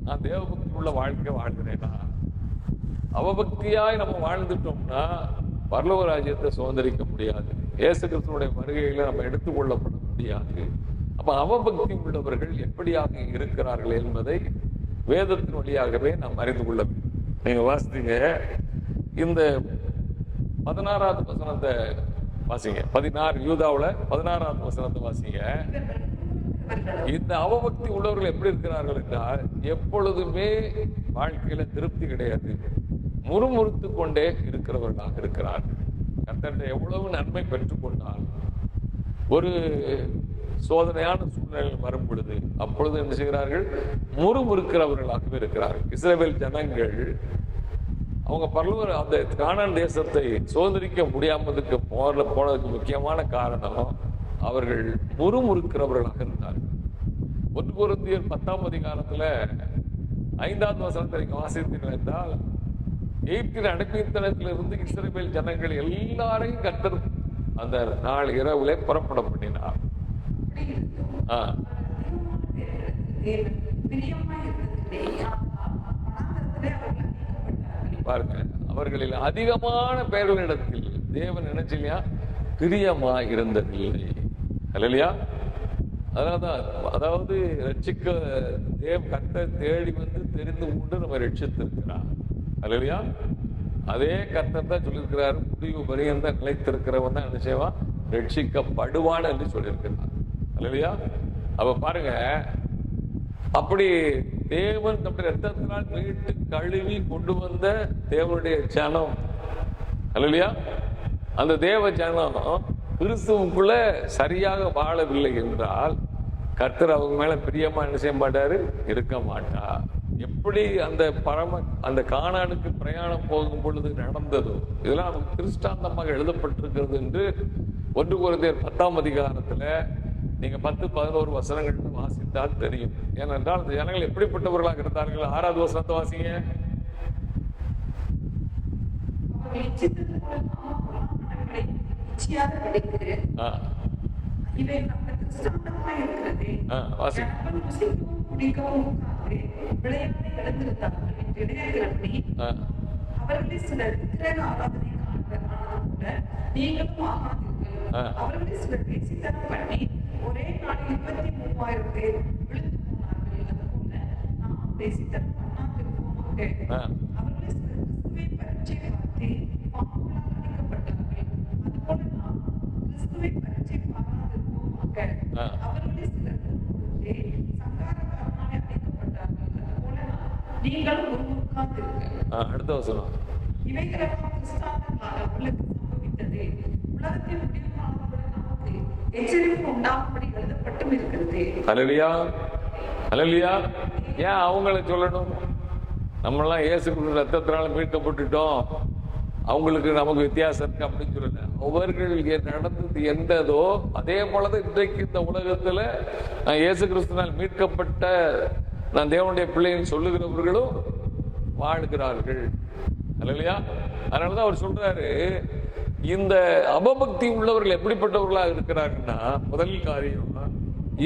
நான் தேவபக்தி உள்ள வாழ்க்கை வாழ்கிறேனா? அவபக்தியாய் நம்ம வாழ்ந்துட்டோம்னா பரலோக ராஜ்யத்தை சுதந்திரிக்க முடியாது. இயேசு கிறிஸ்துவினுடைய வருகையில நம்ம எடுத்துக்கொள்ளப்பட முடியாது. அப்ப அவபக்தி உள்ளவர்கள் எப்படியாக இருக்கிறார்கள் என்பதை வேதத்தின் வழியாகவே நாம் அறிந்து கொள்ள வேண்டும். நீங்க வாசித்தீங்க, இந்த 16ஆவது வசனத்தை வாசிங்க. 16 யூதாவுல 16ஆவது வசனத்தை வாசிங்க. இந்த அவபக்தி உள்ளவர்கள் எப்படி இருக்கிறார்கள் என்றால், எப்பொழுதுமே வாழ்க்கையில திருப்தி கிடையாது, முறுமுறுத்து கொண்டே இருக்கிறவர்களாக இருக்கிறார்கள். கர்த்தர்கிட்ட எவ்வளவு நன்மை பெற்றுக்கொண்டால் ஒரு சோதனையான சூழ்நிலை வரும் பொழுது அப்பொழுது என்ன செய்கிறார்கள்? முறுமுறுக்கிறவர்களாகவே இருக்கிறார்கள். இஸ்ரவேல் ஜனங்கள் அவங்க பரலோக அந்த கானான் தேசத்தை சுதந்திரிக்க முடியாமதுக்கு போனதுக்கு முக்கியமான காரணம் அவர்கள் முறுமுறுக்கிறவர்களாக இருந்தார்கள். 1 கொரிந்தியர் 10ஆம் அதிகாரத்துல 5ஆவது வசனத்தை நீங்க வாசித்தீர்கள் என்றால், எகிப்தின் அடிமைத்தனத்திலிருந்து இஸ்ரவேல் ஜனங்கள் எல்லாரையும் கர்த்தர் அந்த நாள் இரவுல புறப்பட பண்ணினார். பாருங்க, அவர்களில் அதிகமான பேர்களிடத்தில் தேவன் நினைச்சில்லையா பிரியமா இருந்ததில்லை. அல்லையா? அதாவது ரட்சிக்க கர்த்தரை தேடி வந்து தெரிந்து கொண்டு நம்ம ரட்சித்திருக்கிறார். அல்லையா? அதே கர்த்தர் தான் சொல்லியிருக்கிறார், முடிவு பரியந்தம் நிலைத்திருக்கிறவன் தான் என்ன செய்வான், ரட்சிக்கப்படுவான் என்று சொல்லியிருக்கிறார். அல்லையா? அப்ப பாருங்க, அப்படி தேவன் நம்முடைய ரத்தத்தினால் மீட்டு கழுவி கொண்டு வந்த தேவனுடைய ஜனம். அல்லையா? அந்த தேவ ஜனம் கிறிஸ்துவுக்குள்ள சரியாக வாழவில்லை என்றால் கர்த்தர் அவங்க மேல பிரியமா என்ன செய்ய மாட்டாரு, இருக்க மாட்டார். எப்படி அந்த கானானுக்கு பிரயாணம் போகும் பொழுது நடந்ததோ, இதெல்லாம் நமக்கு திருஷ்டாந்தமாக எழுதப்பட்டிருக்கிறது என்று 1 கொரிந்தியர் 10ஆம் அதிகாரத்துல நீங்க 10-11 வசனங்கள் வாசித்தால் தெரியும். ஏனென்றால் அந்த ஜனங்கள் எப்படிப்பட்டவர்களாக இருந்தார்கள். 6வது வசனத்தை வாசிங்க. அவர்களில் சிலர் விக்கிரக ஆராதனை நீங்களும் ஆகாதீர்கள். அவர்களில் சிலர் பேசித்தனம் பண்ணி ஒரே நாளில் 23,000 பேர் விழுந்து போனார்கள். அதுபோல நாம் பேசித்தனம் பண்ணாதிருப்போமாக. அவர்களில் சிலர் கிறிஸ்துவை பரீட்சை பார்த்து பாம்புகளால் அடிக்கப்பட்டார்கள். அதுபோல நாம் கிறிஸ்துவை பரீட்சை பாராதிருப்போமாக. அவர்களில் சிலர் சங்காரக்காரனாலே அடிக்கப்பட்டார்கள். அதுபோல நீங்களும் முறுமுறுக்காதிருங்கள். அடுத்த வசனம். இவைகளெல்லாம் கிறிஸ்தாந்தங்களால் அவர்களுக்கு சம்பவித்தது. உலகத்தின் முடிவு காலத்துடன் நமக்கு எச்சரிப்பு உண்டாகும்படி எழுதப்பட்டும் இருக்கிறது. ஹல்லேலூயா, ஹல்லேலூயா. ஏன் அவங்களை சொல்லணும்? நம்மளாம் இயேசு கிறிஸ்து ரத்தத்தினால மீட்கப்பட்டுட்டோம், அவங்களுக்கு நமக்கு வித்தியாசம் இருக்கு அப்படின்னு சொல்லல. அவர்களுக்கு நடந்தது எந்ததோ அதே போலதான் இன்றைக்கு இந்த உலகத்துல நான் இயேசு கிறிஸ்துனால் மீட்கப்பட்ட நான் தேவனுடைய பிள்ளைன்னு சொல்லுகிறவர்களும் வாழ்கிறார்கள். அல்லையா? அதனாலதான் அவர் சொல்றாரு, இந்த அபபக்தி உள்ளவர்கள் எப்படிப்பட்டவர்களாக இருக்கிறார்கள்னா, முதல் காரியம்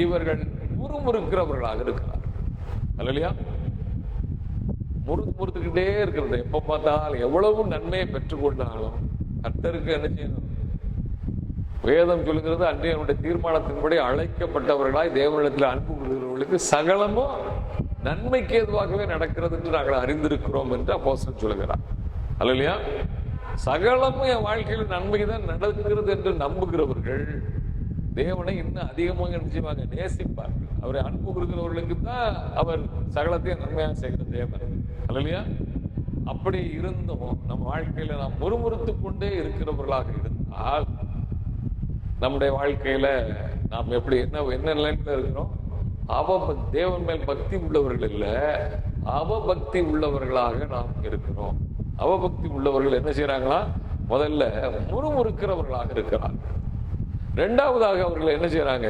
இவர்கள் முறுமுறுக்கிறவர்களாக இருக்கிறார்கள். அல்லையா? முறுத்துக்கிட்டே இருக்கிறது. எப்ப பார்த்தாலும் எவ்வளவு நன்மையை பெற்றுக்கொண்டாலும் கர்த்தருக்கு என்ன செய்யணும்? வேதம் சொல்லுகிறது, அன்றைய தீர்மானத்தின்படி அழைக்கப்பட்டவர்களாய் தேவனிடத்தில் அன்பு கொள்கிறவர்களுக்கு சகலமும் நன்மைக்கு ஏதுவாகவே நடக்கிறது என்று நாங்கள் அறிந்திருக்கிறோம் என்று அப்போஸ்தலன் சொல்லுகிறார். அல்லையா? சகலமும் என் வாழ்க்கையில் நன்மைக்கு தான் நடக்கிறது என்று நம்புகிறவர்கள் தேவனை இன்னும் அதிகமாக நிச்சயமாக நேசிப்பார்கள். அவரை அன்பு கொடுக்கிறவர்களுக்கு தான் அவர் சகலத்தையும் நன்மையாக செய்கிற தேவன். அல்லையா? அப்படி இருந்தும் நம்ம வாழ்க்கையில நாம் முறுமுறுத்து கொண்டே இருக்கிறவர்களாக இருந்தால் நம்முடைய வாழ்க்கையில நாம் எப்படி என்ன நிலைமையில இருக்கிறோம்? தேவன் மேல் பக்தி உள்ளவர்கள் இல்ல, அவபக்தி உள்ளவர்களாக நாம் இருக்கிறோம். அவபக்தி உள்ளவர்கள் என்ன செய்யறாங்களா? முதல்ல முறுமுறுக்கிறவர்களாக இருக்கிறார்கள். இரண்டாவதாக அவர்கள் என்ன செய்யறாங்க?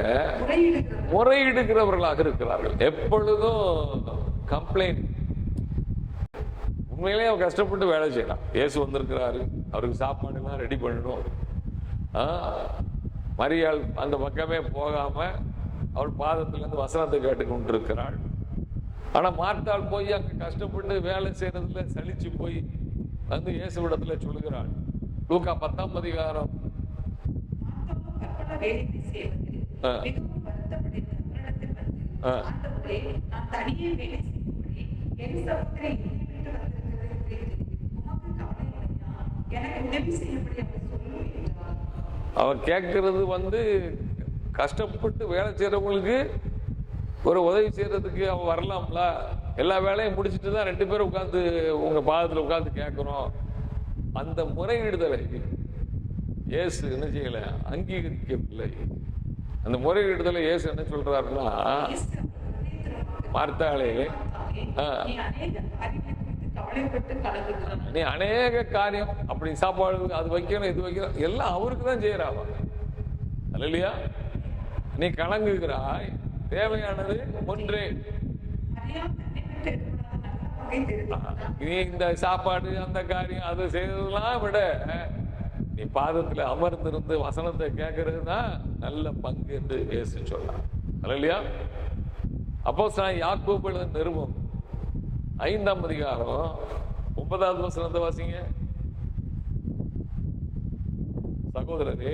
முறையிடுகிறவர்களாக இருக்கிறார்கள். எப்பொழுதும் கம்ப்ளைண்ட். உண்மையிலேயே அவர் கஷ்டப்பட்டு வேலை செய்யலாம். இயேசு வந்திருக்கிறாரு, அவருக்கு சாப்பாடு எல்லாம் ரெடி பண்ணணும். மரியாள் அந்த பக்கமே போகாம அவள் பாதத்துல இருந்து வசனத்தை கேட்டு கொண்டிருக்கிறாள். ஆனா மார்த்தாள் போய் அங்க கஷ்டப்பட்டு வேலை செய்யறதுல சலிச்சு போய் வந்து இயேசுவிடத்துல சொல்லுகிறாள். லூக்கா 10ஆம் அதிகாரம். அவர் கேட்கறது வந்து கஷ்டப்பட்டு வேலை செய்யறவங்களுக்கு ஒரு உதவி செய்யறதுக்கு அவன் வரலாம்ல. எல்லா வேலையும் முடிச்சுட்டு தான் 2 பேரும் உட்காந்து உங்க பாதத்துல உட்காந்து கேட்கிறோம். அந்த முறையிடுதலை இயேசு என்ன செய்யல, அங்கீகரிக்கவில்லை. அந்த முறையிடுதலை இயேசு என்ன சொல்றாருன்னா, மார்த்தாளே நீ அநேக காரியம் அப்படி சாப்பாடு அது வைக்கணும் இது வைக்கணும் எல்லாம் அவருக்கு தான் செய்யறாவா. அல்லையா? நீ கலங்குகிறாய், தேவையானது ஒன்றே. நீ இந்த சாப்பாடு அந்த காரியம் அது செய்யறதெல்லாம் விட நீ பாதத்துல அமர்ந்திருந்து வசனத்தை கேட்கறது தான் நல்ல பங்கு என்று இயேசு சொன்னார். அல்லையா? அப்போஸ்தலன் யாக்கோபு எழுதின நிருபம் 5ஆம் அதிகாரம் 9வது வசனத்தை வாசிங்க. சகோதரரே,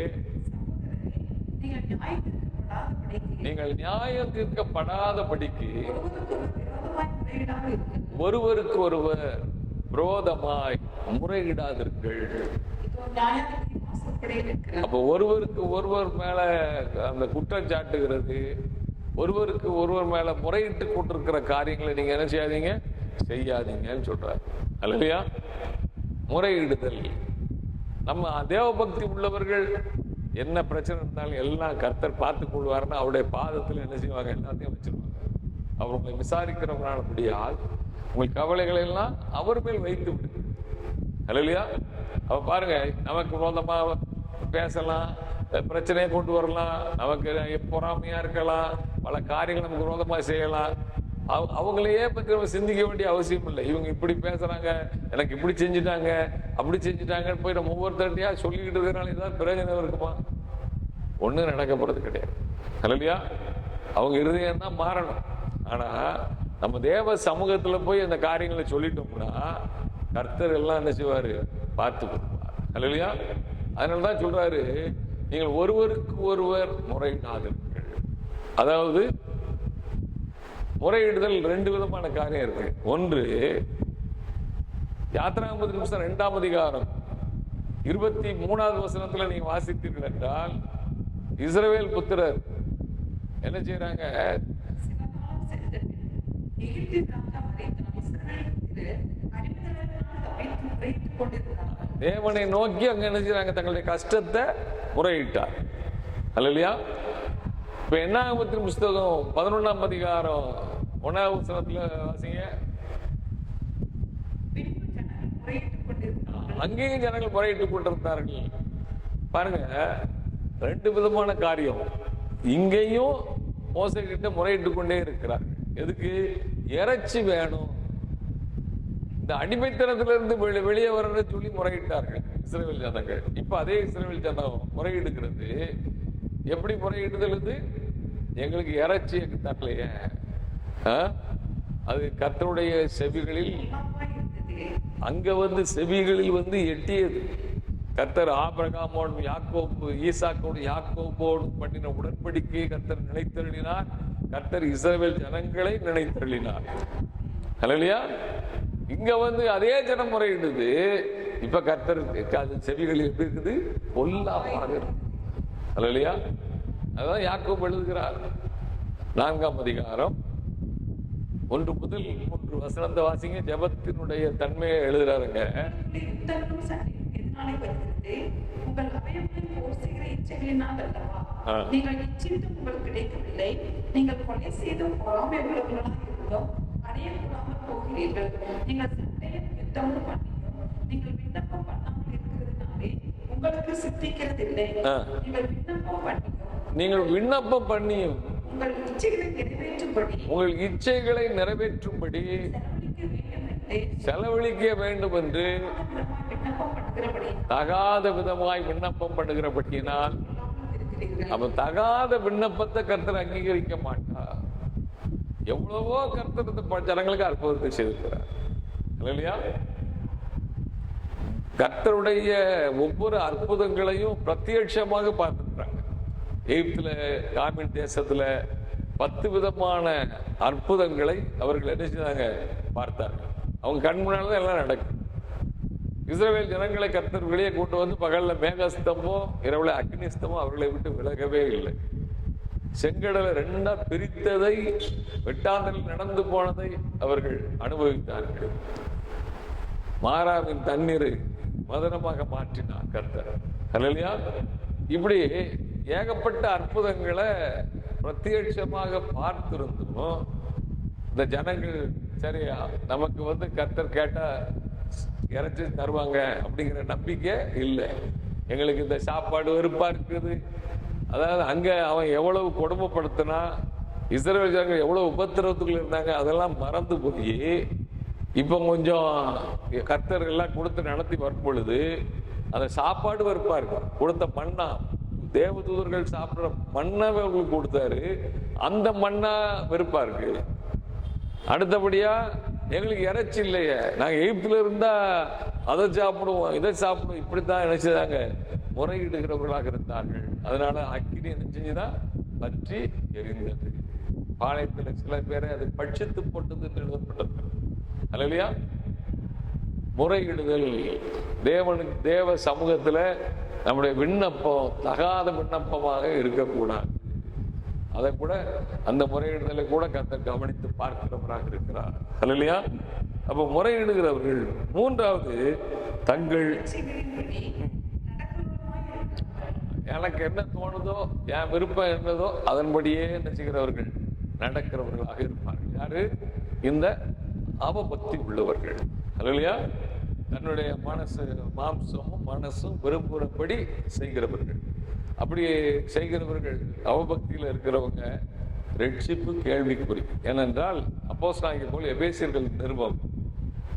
நீங்கள் நியாயம் தீர்க்கப்படாதபடிக்கு ஒருவருக்கு ஒருவர் விரோதமாய் முறையிடாதீர்கள். அப்போ ஒருவருக்கு ஒருவர் மேல அந்த குற்றம் சாட்டுகிறது, ஒருவருக்கு ஒருவர் மேல முறையிட்டு கொண்டிருக்கிற காரியங்களை நீங்க என்ன செய்யாதீங்கன்னு சொல்றாரு. அல்லையா? முறையிடுதல். நம்ம தேவபக்தி உள்ளவர்கள் என்ன பிரச்சனை இருந்தாலும் எல்லாம் கர்த்தர் பார்த்துக் கொள்வாருன்னு அவருடைய பாதத்தில் என்ன செய்வாங்க, எல்லாத்தையும் வச்சிருவாங்க. அவர் உங்களை விசாரிக்கிறவங்களால முடியாது, உங்கள் கவலைகளை எல்லாம் அவர் மேல் வைத்து விடு. அல்லையா? அவ பாருங்க, நமக்கு விரோதமா பேசலாம், பிரச்சனையை கொண்டு வரலாம், நமக்கு பொறாமையா இருக்கலாம், பல காரியங்கள் நமக்கு விரோதமா செய்யலாம். அவங்களையே பற்றி நம்ம சிந்திக்க வேண்டிய அவசியம் இல்லை. இவங்க இப்படி பேசுறாங்க, எனக்கு இப்படி செஞ்சுட்டாங்க, அப்படி செஞ்சுட்டாங்கன்னு போய் நம்ம ஒவ்வொருத்தரையா சொல்லிக்கிட்டு இருக்கிறனால ஏதாவது பிரயோஜனம் இருக்குமா? ஒன்றும் நடக்க போறது கிடையாது. அல்லையா? அவங்க இருதயம் தான் மாறணும். ஆனா நம்ம தேவ சமூகத்துல போய் அந்த காரியங்களை சொல்லிட்டோம்னா கர்த்தர் எல்லாம் என்ன செய்வாரு, பார்த்து கொடுப்பார். அல்லையா? அதனாலதான் சொல்றாரு, நீங்கள் ஒருவருக்கு ஒருவர் முறையிடாதீர்கள். அதாவது முறையிடுதல் ரெண்டு விதமான காரியம் இருக்கு. ஒன்று, யாத்திராகமம் 2ஆம் அதிகாரம் 23வது வசனத்துல நீங்க வாசித்தீர்கள் என்றால், இஸ்ரவேல் புத்திரர் என்ன செய்யறாங்க, தேவனை நோக்கி அங்க என்ன செய்யறாங்க, தங்களுடைய கஷ்டத்தை முறையிட்டார். அல்லையா? இப்ப என்னாகமத்தின் புஸ்தகம் 11ஆம் அதிகாரம் 1வது வசனத்துல வாசிங்க. அங்கேயும் ஜனங்கள் முறையிட்டுக் கொண்டிருந்தார்கள். பாருங்க, ரெண்டு விதமான காரியம். இங்கேயும் மோசே கிட்ட முறையிட்டு கொண்டே இருக்கிறார். எதுக்கு? இறைச்சி வேணும், இந்த அடிமைத்தனத்திலிருந்து வெளியே வர சொல்லி முறையிட்டார்கள் இஸ்ரவேல் ஜனங்கள். இப்ப அதே இஸ்ரவேல் ஜனம் முறையிடுகிறது. எப்படி முறையிடுதல்? எங்களுக்கு இறைச்சி தரலையே. அது கர்த்தருடைய செவிகளில், அங்க செவிகளில் எட்டியது. கர்த்தர் ஆபிரகாமோடு யாக்கோபு, ஈசாக்கோடு யாக்கோபோடு பண்ணின உடன்படிக்கையை கர்த்தர் நினைத்தருளினார். கர்த்தர் இஸ்ரவேல் ஜனங்களை நினைத்தருளினார். அல்லையா? இங்க அதே ஜனம் முறையிடுது. இப்ப கர்த்தர் அது செவிகளில் எப்படி இருக்குது? பொல்லாப்பாக இருக்கு. அல்லையா? அதான் யாக்கோபு எழுதுகிறார் 4ஆம் அதிகாரம் 1 முதல் 3 வசனத்தை வாசிங்க. ஜெபத்தினுடைய தன்மையை எழுதுறாருங்க. உங்கள் அவயவங்களை போர் செய்கிற இச்சைகளினால் அல்லவா நீங்கள் இச்சித்தும் உங்களுக்கு கிடைக்கவில்லை. நீங்கள் கொலை செய்தும் பொறாமை உள்ளவர்களாக இருந்தும் அடையக்கூடாமல் போகிறீர்கள். நீங்கள் சண்டையும் யுத்தமும் பண்ணியும் நீங்கள் விண்ணப்பம் பண்ணாமல் இருக்கிறதுனாலே உங்களுக்கு சித்திக்கிறதில்லை. நீங்கள் விண்ணப்பம் பண்ணியும் உங்கள் இச்சைகளை நிறைவேற்றும்படி செலவழிக்க வேண்டும் என்று தகாத விதமாய் விண்ணப்பம் பண்ணுகிறபடியினால், அப்ப தகாத விண்ணப்பத்தை கர்த்தர் அங்கீகரிக்க மாட்டார். எவ்வளவோ கர்த்தர் ஜனங்களுக்கு அற்புதத்தை செய்திருக்கிறார். இல்லையா? கர்த்தருடைய ஒவ்வொரு அற்புதங்களையும் பிரத்யட்சமாக பார்த்திருக்கிறாங்க. எகிப்துல, காமின் தேசத்துல 10 விதமான அற்புதங்களை அவர்கள் என்ன செய்தாங்க, பார்த்தார்கள். அவங்க கண் முன்னால்தான் எல்லாம் நடக்கும். இஸ்ரவேல் ஜனங்களை கர்த்தர் வெளியே கொண்டு பகல்ல மேகஸ்தம்பம், இரவுல அக்னிஸ்தம்பம் அவர்களை விட்டு விலகவே இல்லை. செங்கடலை 2ஆ பிரித்ததை, வெட்டாந்தரில் நடந்து போனதை அவர்கள் அனுபவித்தார்கள். மாறாவின் தண்ணீரை மதுரமாக மாற்றினார் கர்த்தர். அல்லையா? இப்படி ஏகப்பட்ட அற்புதங்களை பிரத்யட்சமாக பார்த்திருந்தோம். இந்த ஜனங்கள் சரியா நமக்கு கர்த்தர் கேட்டா இறைச்சி தருவாங்க அப்படிங்கிற நம்பிக்கை இல்லை. எங்களுக்கு இந்த சாப்பாடு வெறுப்பா இருக்குது. அதாவது அங்க அவன் எவ்வளவு கொடுமைப்படுத்தினா, இஸ்ரவேல் ஜனங்கள் எவ்வளவு உபத்திரவத்துக்குள்ள இருந்தாங்க, அதெல்லாம் மறந்து போய் இப்ப கொஞ்சம் கர்த்தர் எல்லாம் கொடுத்து நடத்தி வரும் பொழுது அந்த சாப்பாடு வெறுப்பா இருக்கு. கொடுத்த மண்ணா, தேவதூதர்கள் சாப்பிடுற மண்ணை அவர்களுக்கு கொடுத்தாரு, அந்த மண்ணா வெறுப்பா இருக்கு. அடுத்தபடியா எங்களுக்கு இறைச்சி இல்லையே, நாங்க எகிப்துல இருந்தா அதை சாப்பிடுவோம், இதை சாப்பிடுவோம், இப்படித்தான் நினைச்சதாங்க. முறையிடுகிறவர்களாக இருந்தார்கள். அதனால அக்கினி என்ன செஞ்சுதான் பற்றி எரிந்தது. பாளையத்துல சில பேரை அது பட்சித்து போட்டது என்று எழுதப்பட்டது. அல்லையா? முறையிடுதல். தேவ சமூகத்துல நம்முடைய விண்ணப்பம் தகாத விண்ணப்பமாக இருக்கக்கூடாது. அதை கூட அந்த முறையிடுதலை கூட கர்த்தர் கவனித்து பார்க்கிறவராக இருக்கிறார். அல்லையா? அப்ப முறையிடுகிறவர்கள். மூன்றாவது, தங்கள் எனக்கு என்ன தோணுதோ, என் விருப்பம் என்னதோ அதன்படியே என்ன செய்கிறவர்கள், நடக்கிறவர்களாக இருப்பார்கள். யாரு? இந்த அவபக்தி உள்ளவர்கள். அல்லையா? தன்னுடைய மாம்சமும் மனசும் விரும்புகிறபடி செய்கிறவர்கள். அப்படி செய்கிறவர்கள், அவபக்தியில் இருக்கிறவங்க ரட்சிப்பு கேள்விக்குறி. ஏனென்றால் அப்போஸ்தலனாகிய பவுல் எபேசியர்கள் நிருபம்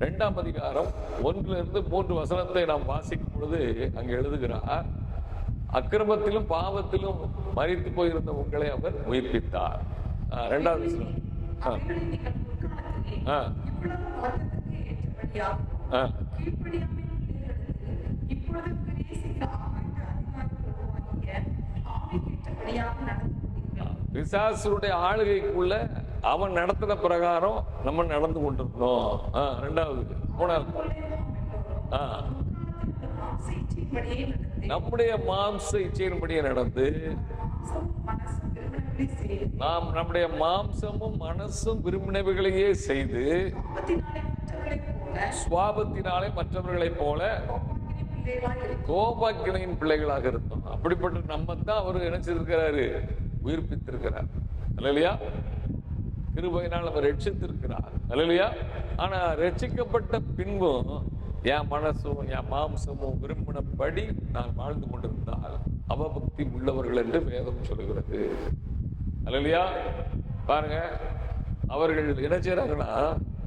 2ஆம் அதிகாரம் 1-3 வசனத்தை நாம் வாசிக்கும் பொழுது அங்கு எழுதுகிறார், அக்கிரமத்திலும் பாவத்திலும் மரித்து போயிருந்த உங்களை அவர் உயிர்ப்பித்தார். 2வது வசனம். பிசாசுடைய ஆளுகைக்குள்ள அவன் நடத்தின பிரகாரம் நம்ம நடந்து கொண்டிருக்கணும். 2வது. 3வது, நம்முடைய மாம்ச இச்சையின்படியே நடந்து நாம் நம்முடைய மாம்சமும் மனசும் விரும்பினவைகளையே செய்து சுவாபத்தினாலே மற்றவர்களைப் போல கோபாக்கினையின் பிள்ளைகளாக இருந்தோம். அப்படிப்பட்ட நம்ம தான் அவர் நினைச்சிருக்கிறாரு, உயிர்ப்பித்திருக்கிறார். அல்லையா? கிருபையினால் அவர் ரட்சித்திருக்கிறார். அல்லையா? ஆனா ரட்சிக்கப்பட்ட பின்பும் என் மனசும் என் மாம்சமும் விரும்பினபடி நான் வாழ்ந்து கொண்டிருந்தால் அவபக்தி உள்ளவர்கள் என்று வேதம் சொல்லுகிறது. அல்லையா? பாருங்க, அவர்கள் என்ன செய்றாங்கன்னா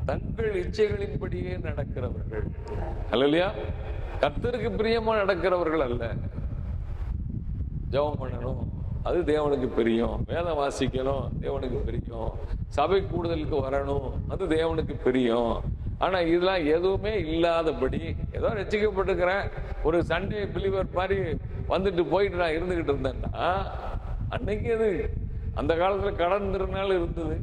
தங்கள் இச்சைகளின்படியே நடக்கிறவர்கள். அல்லையா? கர்த்தருக்கு பிரியமா நடக்கிறவர்கள் அல்ல. ஜெபம் பண்ணணும், அது தேவனுக்கு பிரியம். வேதம் வாசிக்கணும், தேவனுக்கு பிரியம். சபை கூடுதலுக்கு வரணும், அது தேவனுக்கு பிரியம். ஆனா இதெல்லாம் எதுவுமே இல்லாதபடி ஏதோ ரசிக்கப்பட்டிருக்கிறேன், ஒரு சண்டே பிலிவர் மாதிரி வந்துட்டு போயிட்டு நான் இருந்துகிட்டு இருந்தேன்னா, அன்னைக்கு அது அந்த காலத்துல கடன் திருநாள் இருந்தது.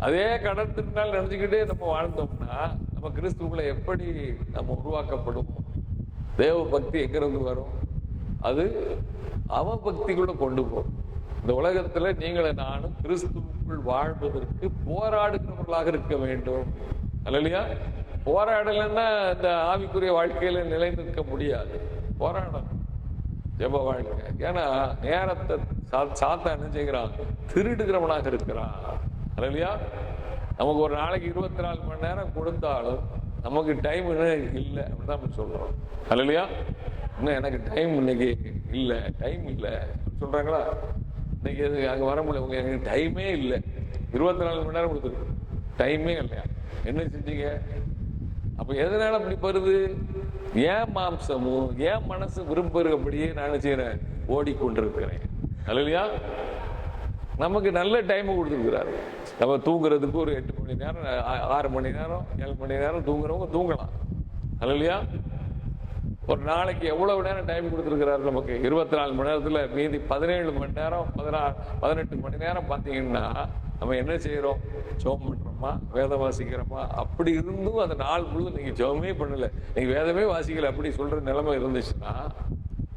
அதே கடன் திருநாள் நினைச்சுக்கிட்டே நம்ம வாழ்ந்தோம்னா நம்ம கிறிஸ்துவுக்குள்ள எப்படி நம்ம உருவாக்கப்படுவோம்? தேவ பக்தி எங்கிருந்து வரும்? அது அவபக்திக்குள்ள கொண்டு போகும். இந்த உலகத்துல நீங்களே நானும் கிறிஸ்துவுக்குள் வாழ்வதற்கு போராடுகிறவர்களாக இருக்க வேண்டும். அல்லையா? போராடலைன்னா இந்த ஆவிக்குரிய வாழ்க்கையில நிலை நிற்க முடியாது. போராடணும், ஜெப வாழ்க்கை. ஏன்னா நேரத்தை சாத்தான் என்ன செய்கிறான்? திருடுகிறவனாக இருக்கிறான். அல்லையா? நமக்கு ஒரு நாளைக்கு 24 மணி நேரம் கொடுத்தாலும் நமக்கு டைம் இன்னும் இல்லை அப்படிதான் நம்ம சொல்றோம். அல்லையா? இன்னும் எனக்கு டைம் இன்னைக்கு இல்லை, டைம் இல்லை சொல்றாங்களா? இன்னைக்கு அங்கே வர முடியல, எனக்கு டைமே இல்லை. 24 மணி நேரம் கொடுத்துருக்கு, டைமே இல்லையா? என்ன செஞ்சீங்க? அப்ப எதனால அப்படி வருது? ஏன் மாம்சமும் ஏன் மனசு விரும்புகிறபடியே நான் செய்யறேன், ஓடிக்கொண்டிருக்கிறேன். அல்லையா? நமக்கு நல்ல டைம் கொடுத்துருக்கிறாரு. நம்ம தூங்குறதுக்கு ஒரு 8 மணி நேரம், 6 மணி நேரம், 7 மணி நேரம் தூங்குறவங்க தூங்கலாம். அல்லையா? ஒரு நாளைக்கு எவ்வளவு நேரம் டைம் கொடுத்துருக்கிறாரு நமக்கு? 24 மணி நேரத்துல மீதி 17 மணி நேரம், 18 மணி நேரம் பார்த்தீங்கன்னா நம்ம என்ன செய்யறோம்? ஜெபம் பண்றோமா, வேதம் வாசிக்கிறோமா? அப்படி இருந்தும் அந்த நாள் முழுவதும் நீங்க ஜெபமே பண்ணல, நீங்க வேதமே வாசிக்கல, அப்படி சொல்ற நிலைமை இருந்துச்சுன்னா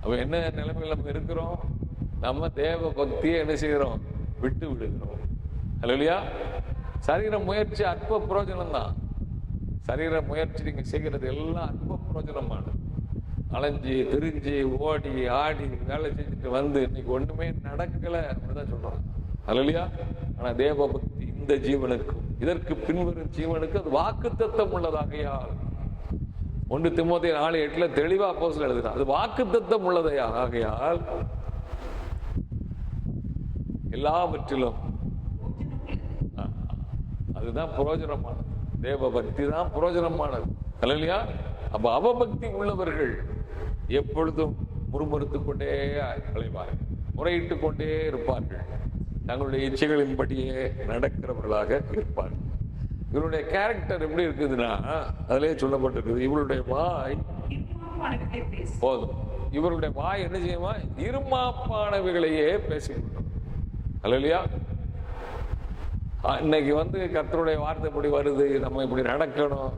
அப்ப என்ன நிலைமையில நம்ம இருக்கிறோம்? நம்ம தேவ பக்தியை என்ன செய்யறோம்? விட்டு விடுகிறோம். அல்லையா? சரீர முயற்சி அற்ப பிரயோஜனம் தான். சரீர முயற்சி நீங்க செய்கிறது எல்லாம் அற்ப பிரயோஜனமானது. அலைஞ்சி திரிஞ்சு ஓடி ஆடி வேலை செஞ்சுட்டு வந்து இன்னைக்கு ஒண்ணுமே நடக்கல அப்படிதான் சொல்றோம். அல்லையா? ஆனா தேவ பக்தி இந்த ஜீவனுக்கும் இதற்கு பின்வரும் ஜீவனுக்கு அது வாக்குத்தத்தம் உள்ளதாகையால் 1 தீமோத்தேயு 4:8 தெளிவா அப்போஸ்தலன் எழுதுறார், அது வாக்குத்தத்தம் உள்ளதாகையால் எல்லாவற்றிலும் அதுதான் பிரயோஜனமானது. தேவ பக்தி தான் பிரயோஜனமானது. அல்லையா? அப்ப அவபக்தி உள்ளவர்கள் எப்பொழுதும் முறுமுறுத்துக் கொண்டே அலைவார்கள், முறையிட்டு கொண்டே இருப்பார்கள், தங்களுடைய இச்சைகளின்படியே நடக்கிறவர்களாக இருப்பார்கள். இவருடைய கேரக்டர் எப்படி இருக்குதுன்னா அதிலே சொல்லப்பட்டிருக்குது, இவருடைய வாய் போதும், இவருடைய வாய் என்ன செய்யுமா? இருமாப்பானவைகளையே பேசிக்கொண்டோம். அல்லையா? இன்னைக்கு கர்த்தருடைய வார்த்தை இப்படி வருது, நம்ம இப்படி நடக்கணும்,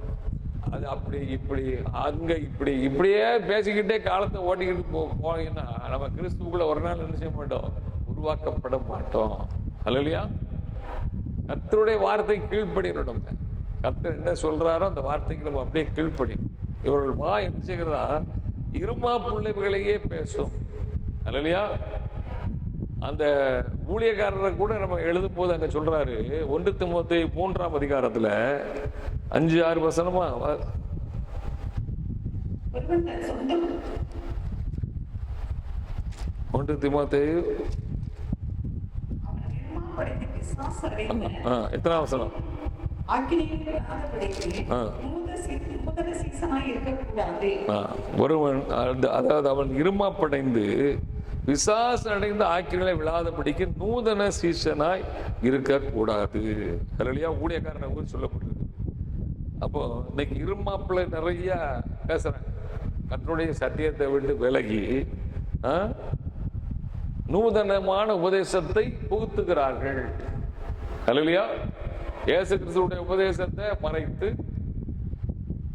அது அப்படி இப்படி அங்க இப்படி இப்படியே பேசிக்கிட்டே காலத்தை ஓட்டிக்கிட்டு போனீங்கன்னா நம்ம கிறிஸ்துக்குள்ள ஒரு நாள் என்ன செய்ய மாட்டோம்? உருவாக்கப்பட மாட்டோம். அல்லையா? கர்த்தருடைய வார்த்தை கீழ்ப்படியணும். கர்த்தர் என்ன சொல்றாரோ அந்த வார்த்தைக்கு நம்ம அப்படியே கீழ்ப்படியும். இவர்கள் வாய் என்ன செய்கிறதா? இருமா பிள்ளைகளையே பேசும். அல்லையா? அந்த ஊழியக்காரரை கூட நம்ம எழுதும் போது அங்க சொல்றாரு, 1 தீமோத்தேயு 3ஆம் அதிகாரத்துல 5-6 வசனமா 1 தீமோத்தேயு எத்தனாம் வசனம்? ஒருவன் அதாவது அவன் இருமாப்படைந்து விசாசம் அடைந்து ஆக்கிரலை விழாதபடிக்கு நூதன சீசனாய் இருக்கக்கூடாது. இல்லையா? ஊழியக்காரனை கூட சொல்லப்படுது. அப்போ இன்னைக்கு இருமாப்பிள்ள நிறைய பேசுறேன், கர்த்தருடைய சத்தியத்தை விட்டு விலகி நூதனமான உபதேசத்தை புகுத்துகிறார்கள். இல்லையா? இயேசு கிறிஸ்துவுடைய உபதேசத்தை மறைத்து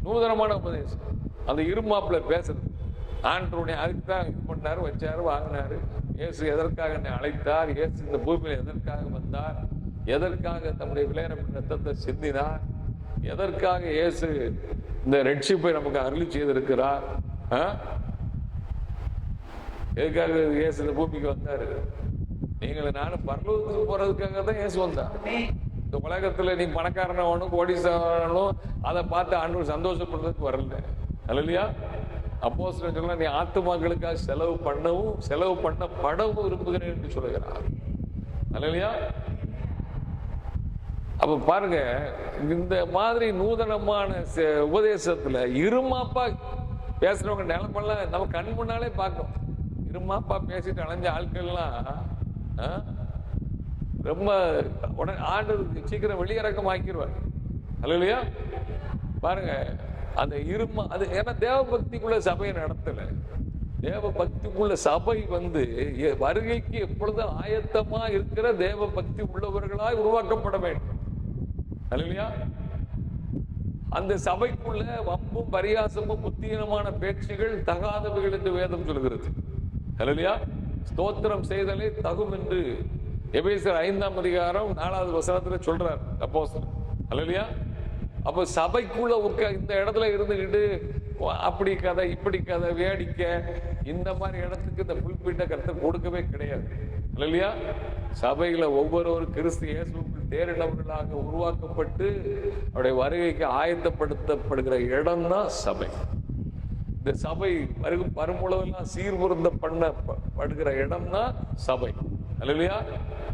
நூதனமான உபதேசம், அந்த இருமாப்பிள்ள பேசுறது. ஆண்டவருடைய அதுக்கு தான் இது பண்ணாரு, வச்சாரு, வாங்கினாரு. இயேசு எதற்காக என்னை அழைத்தார்? இயேசு இந்த பூமியில் எதற்காக வந்தார்? எதற்காக தம்முடைய விலையேறப்பட்ட ரத்தத்தை சிந்தினார்? எதற்காக இயேசு இந்த ரட்சிப்பை நமக்கு அருளி செய்திருக்கிறார்? எதுக்காக இயேசு இந்த பூமிக்கு வந்தாரு? நீங்கள் நானும் பரலோகத்துக்கு போறதுக்காக தான் இயேசு வந்தார். இந்த உலகத்துல நீ பணக்காரனும் கோடீஸ்வரனும் அதை பார்த்து ஆண்டவர் சந்தோஷப்படுறதுக்கு வரல. அல்லையா? அப்போஸ்தலன் சொல்றார், நீ ஆத்துமாக்களுக்காக செலவு பண்ணப்படவும் விரும்புகிறேன் என்று சொல்லுகிறார். அல்லையா? அப்ப பாருங்க, இந்த மாதிரி நூதனமான உபதேசத்துல இருமாப்பா பேசுறவங்க நிலைமெல்லாம் நம்ம கண் முன்னாலே பார்க்கணும். இருமாப்பா பேசிட்டு அலைஞ்ச ஆட்கள்லாம் ரொம்ப உடனே ஆண்டவர் சீக்கிரம் வெளியிறக்கம் ஆக்கிடுவார். அல்லையா? பாருங்க, அந்த அது ஏன்னா தேவ பக்திக்குள்ள சபையை நடத்தல. தேவ பக்திக்குள்ள சபை வருகைக்கு எப்பொழுதும் ஆயத்தமா இருக்கிற தேவ பக்தி உள்ளவர்களாய் உருவாக்கப்பட வேண்டும். அல்லையா? அந்த சபைக்குள்ள வம்பும் பரியாசமும் புத்தீனமான பேச்சுகள் தகாதவைகள் என்று வேதம் சொல்கிறது. அல்லையா? ஸ்தோத்திரம் செய்தலே தகும் என்று எபேசியர் 5ஆம் அதிகாரம் 4வது வசனத்துல சொல்றார் அப்போஸ்தலன். அல்லையா? அப்ப சபைக்குள்ள இந்த இடத்துல இருந்துகிட்டு அப்படி கதை இப்படி கதை வேடிக்கை இந்த மாதிரி இடத்துக்கு இந்த புல்பீட்டை கர்த்தர் கொடுக்கவே கிடையாது. இல்லையா? சபையில ஒவ்வொரு கிறிஸ்து இயேசுவுக்குள் தேறினவர்களாக உருவாக்கப்பட்டு அவருடைய வருகைக்கு ஆயத்தப்படுத்தப்படுகிற இடம் தான் சபை. இந்த சபை வரும்பொழுதெல்லாம் சீர்பொருந்த பண்ணப்படுகிற இடம் தான் சபை. இல்லையா?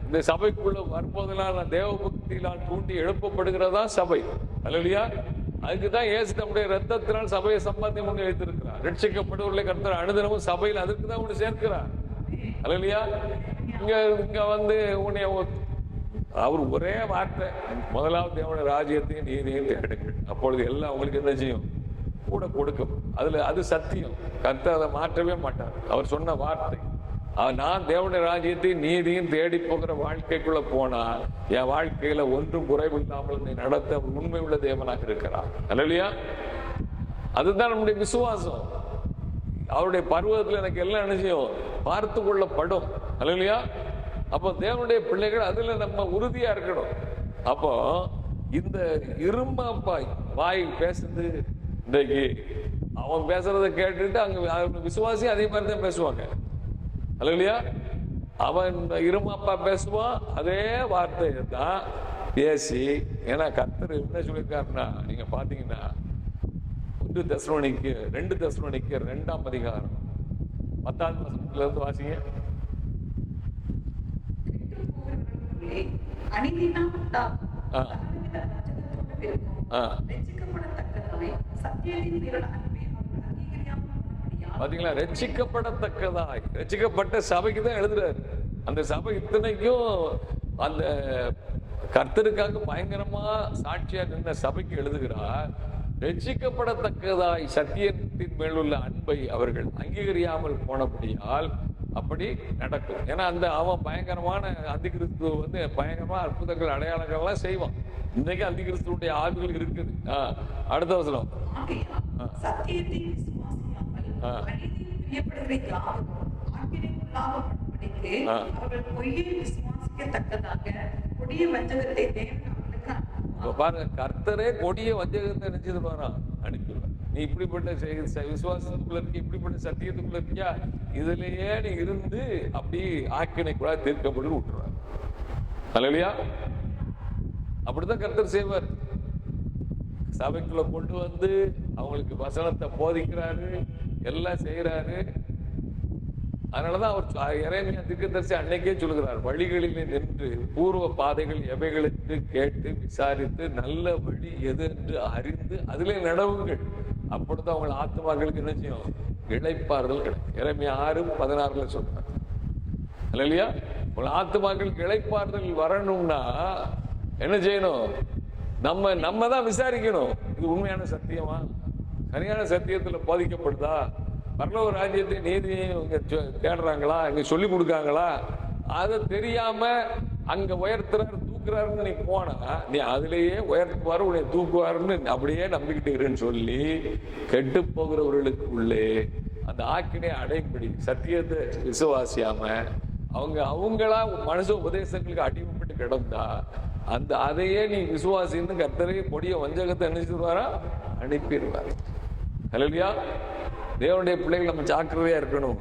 இந்த சபைக்குள்ள வரும்போதெல்லாம் தேவ பக்தியினால் தூண்டி எழுப்பப்படுகிறதா சபை. அல்லையா? அதுக்குதான் இயேசு தம்முடைய ரத்தத்தினால் சபையை சம்பாத்தியம் பண்ணி வைத்திருக்கிறார். ரட்சிக்கப்படுவர்களை கர்த்தர் அனுதினமும் சபையில் அதற்கு தான் உன்னை சேர்க்கிறார். அல்லையா? இங்க உன்னை அவர் ஒரே வார்த்தை, முதலாவது தேவனுடைய ராஜ்யத்தையும் நீதியையும் தேடுங்கள், அப்பொழுது எல்லாம் உங்களுக்கு என்ன செய்யும்? கூட கொடுக்கும். அது சத்தியம். கர்த்தர் அதை மாற்றவே மாட்டார். அவர் சொன்ன வார்த்தை. நான் தேவனுடைய ராஜ்யத்தையும் நீதியும் தேடி போகிற வாழ்க்கைக்குள்ள போனா என் வாழ்க்கையில ஒன்றும் குறைவில்லாமல் நீ நடத்த உண்மை உள்ள தேவனாக இருக்கிறார். அல்லையா? அதுதான் நம்முடைய விசுவாசம். அவருடைய பருவத்தில் எனக்கு எல்லாம் என்ன செய்யும்? பார்த்து கொள்ளப்படும். அல்லையா? அப்போ தேவனுடைய பிள்ளைகள் அதுல நம்ம உறுதியா இருக்கணும். அப்போ இந்த இருமாப்பாய் வாய் பேசுறது, இன்றைக்கு அவன் பேசுறதை கேட்டுட்டு அங்க விசுவாசி அதே மாதிரி தான் பேசுவாங்க. அல்லையா? அவன் இருமாப்பா பேசுவான், அதே வார்த்தையை தான் பேசி. ஏன்னா கர்த்தர் என்ன சொல்லியிருக்காருன்னா, நீங்க பாத்தீங்கன்னா 2 தெசலோனிக்கேயர் 2ஆம் அதிகாரம் 10ஆம் வசனத்துல இருந்து வாசிங்க. பாத்தீங்களா? ரட்சிக்கப்படத்தக்கதாய், ரட்சிக்கப்பட்ட சபைக்கு தான் எழுதுறாரு. அந்த சபை இத்தனைக்கும் அந்த கர்த்தருக்காக பயங்கரமா சாட்சியா நின்ற சபைக்கு எழுதுகிறார். ரட்சிக்கப்படத்தக்கதாய் சத்தியத்தின் மேலுள்ள அன்பை அவர்கள் அங்கீகரியாமல் போனபடியால் அப்படி நடக்கும். ஏன்னா அவன் பயங்கரமான அந்தி கிறிஸ்துவ வந்து பயங்கரமா அற்புதங்கள் அடையாளங்கள்லாம் செய்வான். இன்னைக்கு அந்தி கிறிஸ்துவுடைய ஆவிகள் இருக்குது. அடுத்த வசனம், சத்தியத்தை விசுவாசியாமல் அநீதியில் பிரியப்படுகிற யாவரும் ஆக்கினைக்குள்ளாகப்படும்படிக்கு அவர்கள் பொய்யை விசுவாசிக்கத்தக்கதாக கொடிய வஞ்சகத்தை தேவன் அவர்களுக்கு அனுப்புவார். பாருங்க, கர்த்தரே கொடிய வஞ்சகத்தை நினைச்சது பாரு அனுப்பிடுவார். நீ இப்படிப்பட்ட விசுவாசத்துக்குள்ள இருக்க, இப்படிப்பட்ட சத்தியத்துக்குள்ள இருக்கியா, இதுலயே நீ இருந்து அப்படி ஆக்கினைக்குள்ளா தீர்க்கப்பட்டு விட்டுருவார். அல்லேலூயா. அப்படிதான் கர்த்தர் செய்வார். சபைக்குள்ள கொண்டு வந்து அவங்களுக்கு வசனத்தை போதிக்கிறாரு, எல்லாம் செய்யறாரு. அதனாலதான் அவர் எரேமியா தீர்க்கதரிசி அன்னைக்கே சொல்கிறார், வழிகளிலே நின்று பூர்வ பாதைகள் எவைகளுக்கு கேட்டு விசாரித்து நல்ல வழி எது என்று அறிந்து அதிலே நடவுங்கள். அப்பொழுது அவங்க ஆத்மாக்களுக்கு என்ன செய்யும்? இளைப்பாறுதல் கிடைக்கும். எரேமியா 6:16 சொல்றார். இல்லையா? உங்க ஆத்மாக்களுக்கு இளைப்பாறுதல் வரணும்னா என்ன செய்யணும்? நம்ம தான் விசாரிக்கணும். இது உண்மையான சத்தியமா, சரியான சத்தியத்துல போதிக்கப்படுதா, பரலோக ராஜ்யத்தை நீதியையும் இங்க தேடுறாங்களா, இங்க சொல்லி கொடுக்காங்களா, அதை தெரியாம அங்க உயர்த்துறாரு தூக்குறாருன்னு நீ போனா நீ அதுலேயே உயர்த்துவாரு உன்னை தூக்குவாருன்னு அப்படியே நம்பிக்கிட்டு இருன்னு சொல்லி கெட்டு போகிறவர்களுக்கு உள்ளே அந்த ஆக்கினை அடைப்படி சத்தியத்தை விசுவாசியாம அவங்களா மனுஷ உபதேசங்களுக்கு அடிமைப்பட்டு கிடந்தா அதையே நீ விசுவாசின்னு கர்த்தரே கொடிய வஞ்சகத்தை நினைச்சிருவாரா அனுப்பிடுவார். ஹல்லேலூயா. தேவனுடைய பிள்ளைகள் நம்ம ஜாக்கிரதையா இருக்கணும்.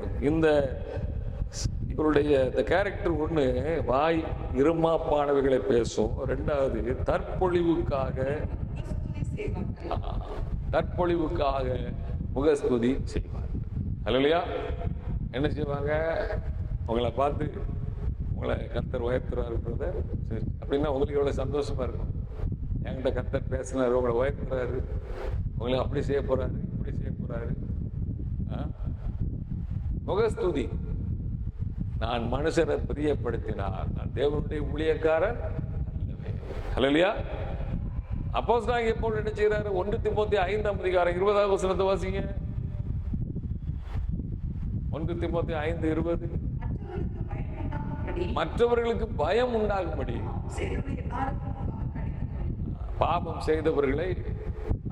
இவருடைய கேரக்டர் ஒண்ணு, வாய் இருமாப்பானவைகளை பேசும். ரெண்டாவது, தற்பொழிவுக்காக முகஸ்துதி செய்வார். ஹல்லேலூயா. என்ன செய்வாங்க? உங்களை பார்த்து உங்களை கர்த்தர் உயர்த்துறாருன்றத அப்படின்னா உங்களுக்கு எவ்வளவு சந்தோஷமா இருக்கும். என்கிட்ட கர்த்தர் பேசினாரு, உங்களை உயர்த்துறாரு, உங்களை அப்படி செய்ய போறாரு, இப்படி செய்ய போறாரு. முகஸ்துதி. நான் மனுஷரை பிரியப்படுத்தினார், நான் தேவனுடைய ஊழியக்காரன் அல்லவே. ஹல்லேலூயா. அப்போஸ்தலனாகிய பவுல் என்ன செய்யறாரு? 1 தீமோத்தேயு 5:20 வசனத்தை வாசிங்க. 1 தீமோத்தேயு 5:20. மற்றவர்களுக்கு பயம் உண்டாகும்படி பாவம் செய்தவர்களை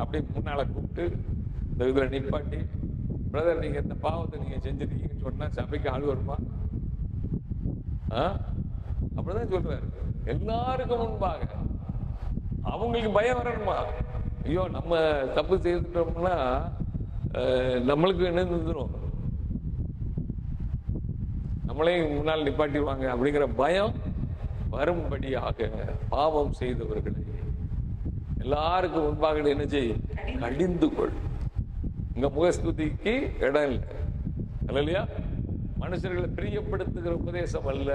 அப்படி முன்னால கூப்பிட்டு இந்த இதுல நிப்பாட்டி, பிரதர் நீங்க இந்த பாவத்தை நீங்க செஞ்சிருக்கீங்கன்னு சொன்னா சபைக்கு ஆள் வருமா? அப்படிதான் சொல்றாரு. எல்லாருக்கும் முன்பாக அவங்களுக்கு பயம் வரணுமா? ஐயோ நம்ம தப்பு செய்துட்டோம்னா நம்மளுக்கு என்ன இருந்துடும், நம்மளையும் முன்னால் நிப்பாட்டிடுவாங்க அப்படிங்கிற பயம் வரும்படியாக பாவம் செய்தவர்களை எல்லாருக்கும் முன்பாக என்ன செய்ய? கடிந்து கொள். இங்க முகஸ்துதிக்கு இடம் இல்லை. ஹல்லேலூயா. மனுஷர்களை பிரியப்படுத்துகிற உபதேசம் அல்ல.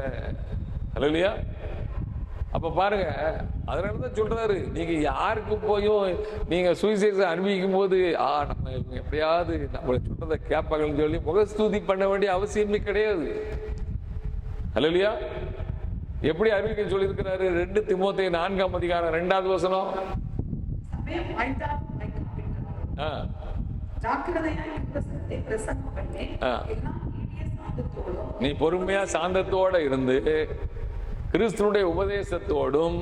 ஹல்லேலூயா. அப்ப பாருங்க, அதனாலதான் சொல்றாரு, நீங்க யாருக்கு போயும் நீங்க சுவிசேஷம் அனுபவிக்கும் போது நம்ம எப்படியாவது நம்மளை சொல்றதை கேட்பாங்கன்னு சொல்லி முகஸ்துதி பண்ண வேண்டிய அவசியமே கிடையாது. ஹல்லேலூயா. எப்படி அறிவிக்க சொல்லி இருக்கிறாரு? 2 தீமோத்தேயு 4:2 வசனம். நீ பொறுமையா சாந்தத்தோட இருந்து கிறிஸ்துனுடைய உபதேசத்தோடும்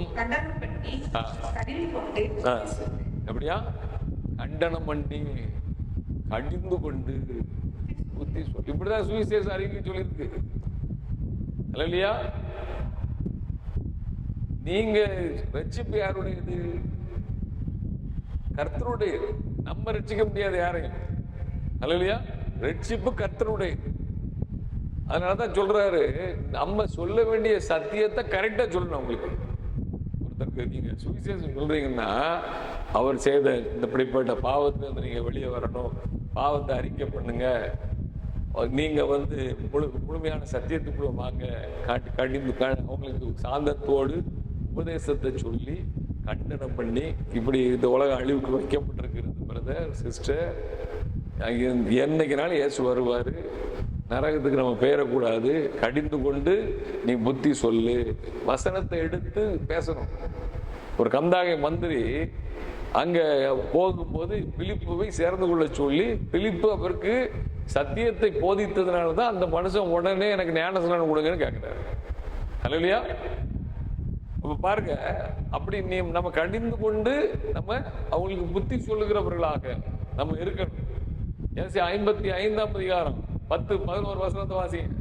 எப்படியா கண்டனம் பண்ணி கடிந்து கொண்டு புத்தி சொல்லி, இப்படிதான் சுவிசேஷம் அறிவிக்க சொல்லியிருக்கு. ஹல்லேலூயா. நீங்க ரட்சிப்பு யாருடையது? கர்த்தருடைய. நம்ம ரட்சிக்க முடியாது யாரையும். ஹல்லேலூயா. ரட்சிப்பு கர்த்தருடைய. அதனாலதான் சொல்றாரு, நம்ம சொல்ல வேண்டிய சத்தியத்தை கரெக்டா சொல்லணும். உங்களுக்கு ஒருத்தருக்கு நீங்க சுவிசேஷம் சொல்றீங்கன்னா அவர் செய்த இந்த இப்படிப்பட்ட பாவத்துல இருந்து நீங்க வெளியே வரணும், பாவத்தை அறிக்கை பண்ணுங்க, நீங்க முழுமையான சத்தியத்துக்குள்ள வாங்க, கடிந்து அவங்களுக்கு சாந்தத்தோடு உபதேசத்தை சொல்லி கண்டனம் பண்ணி, இப்படி இந்த உலக அழிவுக்கு வைக்கப்பட்டிருக்கிறது பிரதர் சிஸ்டர், என்னைக்குனாலும் இயேசு வருவாரு, நரகத்துக்கு நம்ம பெயரக்கூடாது, கடிந்து கொண்டு நீ புத்தி சொல்லு, வசனத்தை எடுத்து பேசணும். ஒரு கந்தாகை மந்திரி அங்க போகும்போது பிலிப்புவை சேர்ந்து கொள்ள சொல்லி பிலிப்பு அவருக்கு சத்தியத்தை போதித்ததுனாலதான் அந்த மனுஷன் உடனே எனக்கு ஞானஸ்நானம் கொடுங்கன்னு கேட்கிறாரு. அல்லேலூயா. அப்ப பாருங்க, அப்படி நம்ம கடிந்து கொண்டு நம்ம அவங்களுக்கு புத்தி சொல்லுகிறவர்களாக நம்ம இருக்கணும். 55ஆம் அதிகாரம் 10-11 வசனத்தை வாசிங்க.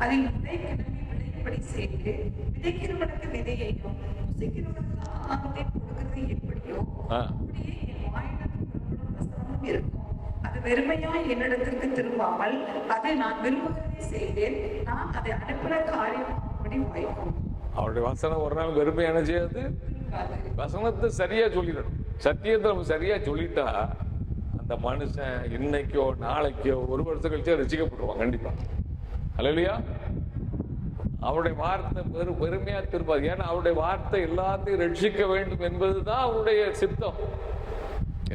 அதில் விதை கிளம்பி விளையும்படி செய்து விதைக்கிறவனுக்கு விதையையும் புசிக்கிறவனுக்கு ஆகாரத்தை கொடுக்கிறது எப்படியோ அப்படியே என் வாயிலிருந்து புறப்படும் வசனமும் இருக்கும். அது வெறுமையா என்னிடத்திற்கு திரும்பாமல் அதை நான் விரும்புகிறதை செய்தேன், நான் அதை அனுப்புற காரியம் அப்படி வாய்க்கும். அவருடைய வசனம் ஒரு நாள் வெறுமையான செய்யாது. வசனத்தை சரியா சொல்லிடணும். சத்தியத்தை நம்ம சரியா சொல்லிட்டா அந்த மனுஷன் இன்னைக்கோ நாளைக்கோ ஒரு வருஷம் கழிச்சோ ரசிக்கப்படுவான் கண்டிப்பா. அல்லேலூயா. அவருடைய வார்த்தை பெருமையா திரும்பாது. ஏன்னா அவருடைய வார்த்தை எல்லாத்தையும் ரட்சிக்க வேண்டும் என்பதுதான் அவருடைய சித்தம்.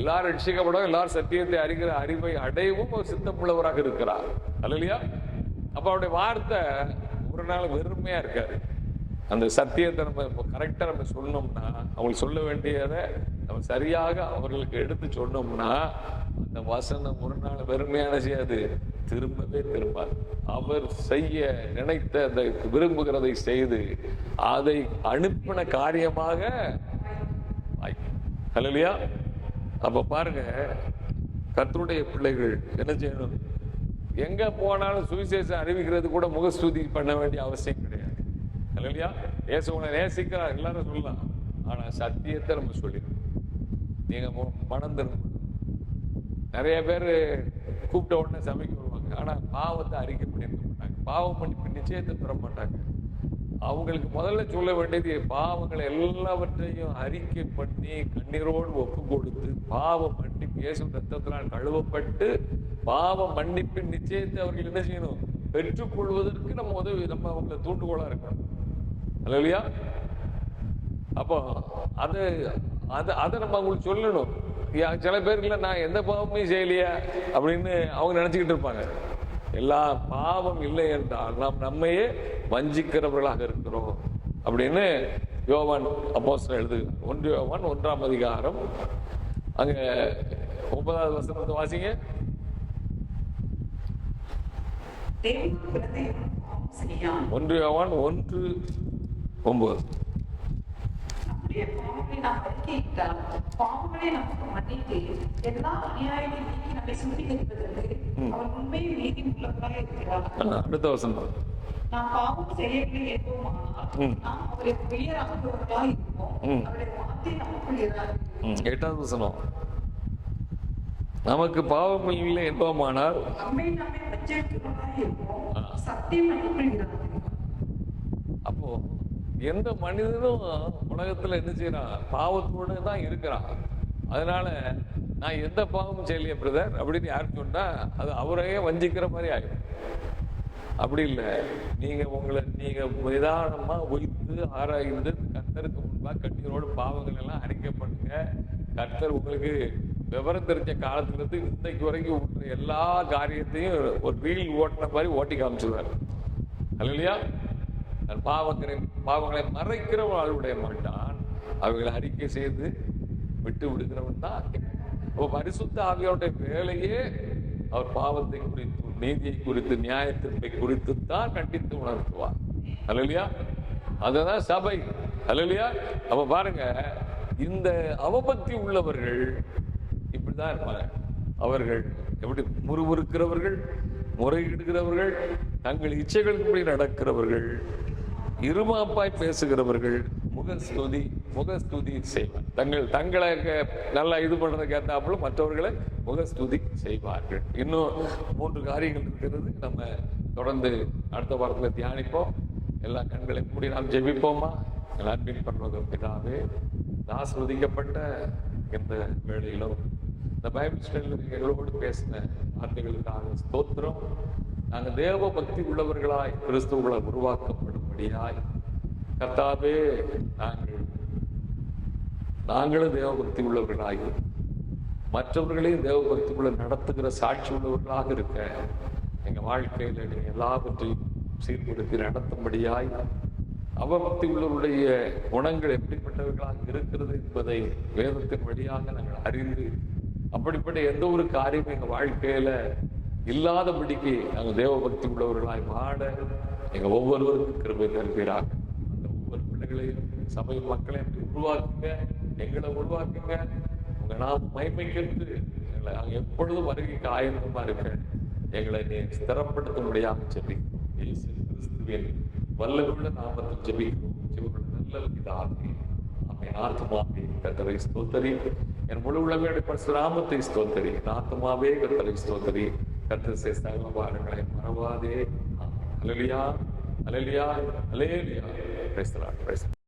எல்லாரும் ரட்சிக்கப்படும், எல்லாரும் சத்தியத்தை அறிகிற அறிவை அடையவும் அவர் சித்தமுள்ளவராக இருக்கிறார். அல்லேலூயா. அப்ப அவருடைய வார்த்தை ஒரு நாள் வெறுமையா இருக்காரு. அந்த சத்தியத்தை நம்ம கரெக்டா நம்ம சொன்னோம்னா, அவங்களுக்கு சொல்ல வேண்டியதை நம்ம சரியாக அவர்களுக்கு எடுத்து சொன்னோம்னா, அந்த வசனம் ஒரு நாள் வெறுமையான செய்யாது, திரும்பவே திரும்பாது. அவர் செய்ய நினைத்த அந்த விரும்புகிறதை செய்து அதை அனுப்பின காரியமாக. அல்லேலூயா. அப்ப பாருங்க, கர்த்தருடைய பிள்ளைகள் என்ன செய்யணும்? எங்க போனாலும் சுவிசேஷம் அறிவிக்கிறது கூட முகஸ்துதி பண்ண வேண்டிய அவசியம் கிடையாது. அல்லேலூயா. இயேசுவை நேசிக்கிறார் எல்லாரும் சொல்லலாம். ஆனா சத்தியத்தை நம்ம சொல்லிடணும். நீங்க மனம் திரும்ப. நிறைய பேர் கூப்பிட்ட உடனே சபைக்கு வருவாங்க, ஆனா பாவத்தை அறிக்கை பண்ணிருக்க மாட்டாங்க. பாவம் பண்ணி நிச்சயத்தை பெற மாட்டாங்க. அவங்களுக்கு முதல்ல சொல்ல வேண்டியது, பாவங்களை எல்லாவற்றையும் அறிக்கை பண்ணி கண்ணீரோடு ஒப்பு கொடுத்து பாவ மன்னிப்பு இயேசு ரத்தத்தினால் கழுவப்பட்டு பாவ மன்னிப்பின் நிச்சயத்தை அவர்கள் என்ன செய்யணும்? பெற்றுக்கொள்வதற்கு நம்ம உதவி, நம்ம அவங்களை தூண்டுகோலா இருக்கணும். அல்லேலூயா. அப்போ அதை நம்ம அவங்களுக்கு சொல்லணும். சில பேருக்குல நான் எந்த பாவமே செய்யலையா அப்படின்னு அவங்க நினைச்சுக்கிட்டு இருப்பாங்க. எல்லா பாவம் இல்லை என்றால் நாம் நம்மையே வஞ்சிக்கிறவர்களாக இருக்கிறோம் அப்படின்னு யோவான் அப்போஸ்தலன் எழுதுகிறார். 1 யோவான் 1ஆம் அதிகாரம் அங்க 9வது வசனத்தை வாசிங்க. ஒன்று யோவான் 1:9. நாம் அறிக்கையிட்டால் பாவங்களை நமக்கு மன்னித்து எல்லா அநியாயத்தை நீக்கி நம்மை சுத்திகரிப்பதற்கு அவர் உண்மையை நீதி உள்ளவராக இருக்கிறார். அடுத்த வசனம். நாம் பாவம் செய்யவில்லை என்போமானால் நாம் அவரை வெளியேறாதவர்களாக இருப்போம். அவருடைய வார்த்தை நமக்குள் இராது. 8வது வசனம். நமக்கு பாவம் இல்லை என்போமானால் நம்மை வஞ்சிக்கிறவர்களாக இருப்போம். சத்தியம் நமக்குள் இராது. அப்போ எந்த மனிதனும் உலகத்துல என்ன செய்யறான்? பாவத்தோடு தான் இருக்கிறான். அதனால நான் எந்த பாவமும் செய்யலையே பிரதர் அப்படின்னு யாரும் சொன்னா அது அவரையே வஞ்சிக்கிற மாதிரி ஆயிடும். அப்படி இல்லை. நீங்க நிதானமா ஒய்த்து ஆராய்ந்து கர்த்தருக்கு முன்பாக கண்ணீரோடு பாவங்கள் எல்லாம் அறிக்கை பண்ணுங்க. கர்த்தர் உங்களுக்கு விவரம் தெரிஞ்ச காலத்துல இருந்து இன்னைக்கு வரைக்கும் எல்லா காரியத்தையும் ஒரு ரீல் ஓட்டின மாதிரி ஓட்டி காமிச்சிருவார். அல்லேலூயா. பாவங்களை மறைக்கிறவன் ஆளுடைய மாட்டான், அவைகளை அறிக்கை செய்து விட்டு விடுகிறவன் தான். பரிசுத்த ஆவியாருடைய வேலையே அவர் பாவத்தை குறித்து, நீதியை குறித்து, நியாயத்திற்பை குறித்து தான் கண்டித்து உணர்த்துவார். அல்லேலூயா. அதுதான் சபை. அல்லேலூயா. அப்ப பாருங்க, இந்த அவபக்தி உள்ளவர்கள் இப்படிதான் இருப்பாங்க. அவர்கள் எப்படி முறுமுறுக்கிறவர்கள், முறையிடுகிறவர்கள், தங்கள் இச்சைகளுக்கு நடக்கிறவர்கள், இருமாப்பாய் பேசுகிறவர்கள், முகஸ்துதி செய்வார். தங்களை நல்லா இது பண்றதுக்கு ஏற்றாப்புல மற்றவர்களை முகஸ்துதி செய்வார்கள். இன்னும் 3 காரியங்கள் இருக்கிறது. நம்ம தொடர்ந்து அடுத்த வாரத்தில் தியானிப்போம். எல்லா கண்களை மூடி நாம் ஜெபிப்போமா? அன்பின் பரலோக பிதாவே, ஆசீர்வதிக்கப்பட்ட இந்த வேளையிலும் இந்த பைபிள் ஸ்டடியில் எங்களோடு பேசின வார்த்தைகளுக்காக ஸ்தோத்திரம். நாங்கள் தேவ பக்தி உள்ளவர்களாய் கிறிஸ்துவ உருவாக்கப்படும்படியாய் கர்த்தாவே, நாங்களும் தேவ பக்தி உள்ளவர்களாய் மற்றவர்களையும் தேவ பக்திக்குள்ள நடத்துகிற சாட்சி உள்ளவர்களாக இருக்க எங்க வாழ்க்கையில நீங்க எல்லாவற்றையும் சீர்படுத்தி நடத்தும்படியாய் அவபக்தி உள்ளவருடைய குணங்கள் எப்படிப்பட்டவர்களாக இருக்கிறது என்பதை வேதத்தின் வழியாக நாங்கள் அறிந்து அப்படிப்பட்ட எந்த ஒரு காரியமும் எங்க வாழ்க்கையில இல்லாதபடிக்கு நாங்கள் தேவ பக்தி உள்ளவர்களாய் வாழ எங்க ஒவ்வொருவருக்கும் கிருபை தருகிறாங்க. அந்த ஒவ்வொரு பிள்ளைகளையும் சபை மக்களையும் அப்படி உருவாக்குங்க, எங்களை உருவாக்குங்க. உங்க நாம் மைமைக்கென்று எங்களை எப்பொழுதும் வருகைக்கு ஆயத்தமா இருக்க எங்களை நீ ஸ்திரப்படுத்தும்படியாக ஜெபிக்கிறோம். இயேசு கிறிஸ்துவின் வல்லமுள்ள நாமத்தில் ஜெபிக்கிறோம். ஜெபிக்கிறோம் நல்ல பிதாவே. ஆமென். ஆத்துமாவே கர்த்தரை ஸ்தோத்திரி, என் முழு உள்ளமே பரசுராமத்தை ஸ்தோத்திரி. ஆத்துமாவே கர்த்தரை ஸ்தோத்திரி, கர்த்தர் செய்த சகல பாரங்களை மறவாதே. Hallelujah, hallelujah, hallelujah. Praise the Lord.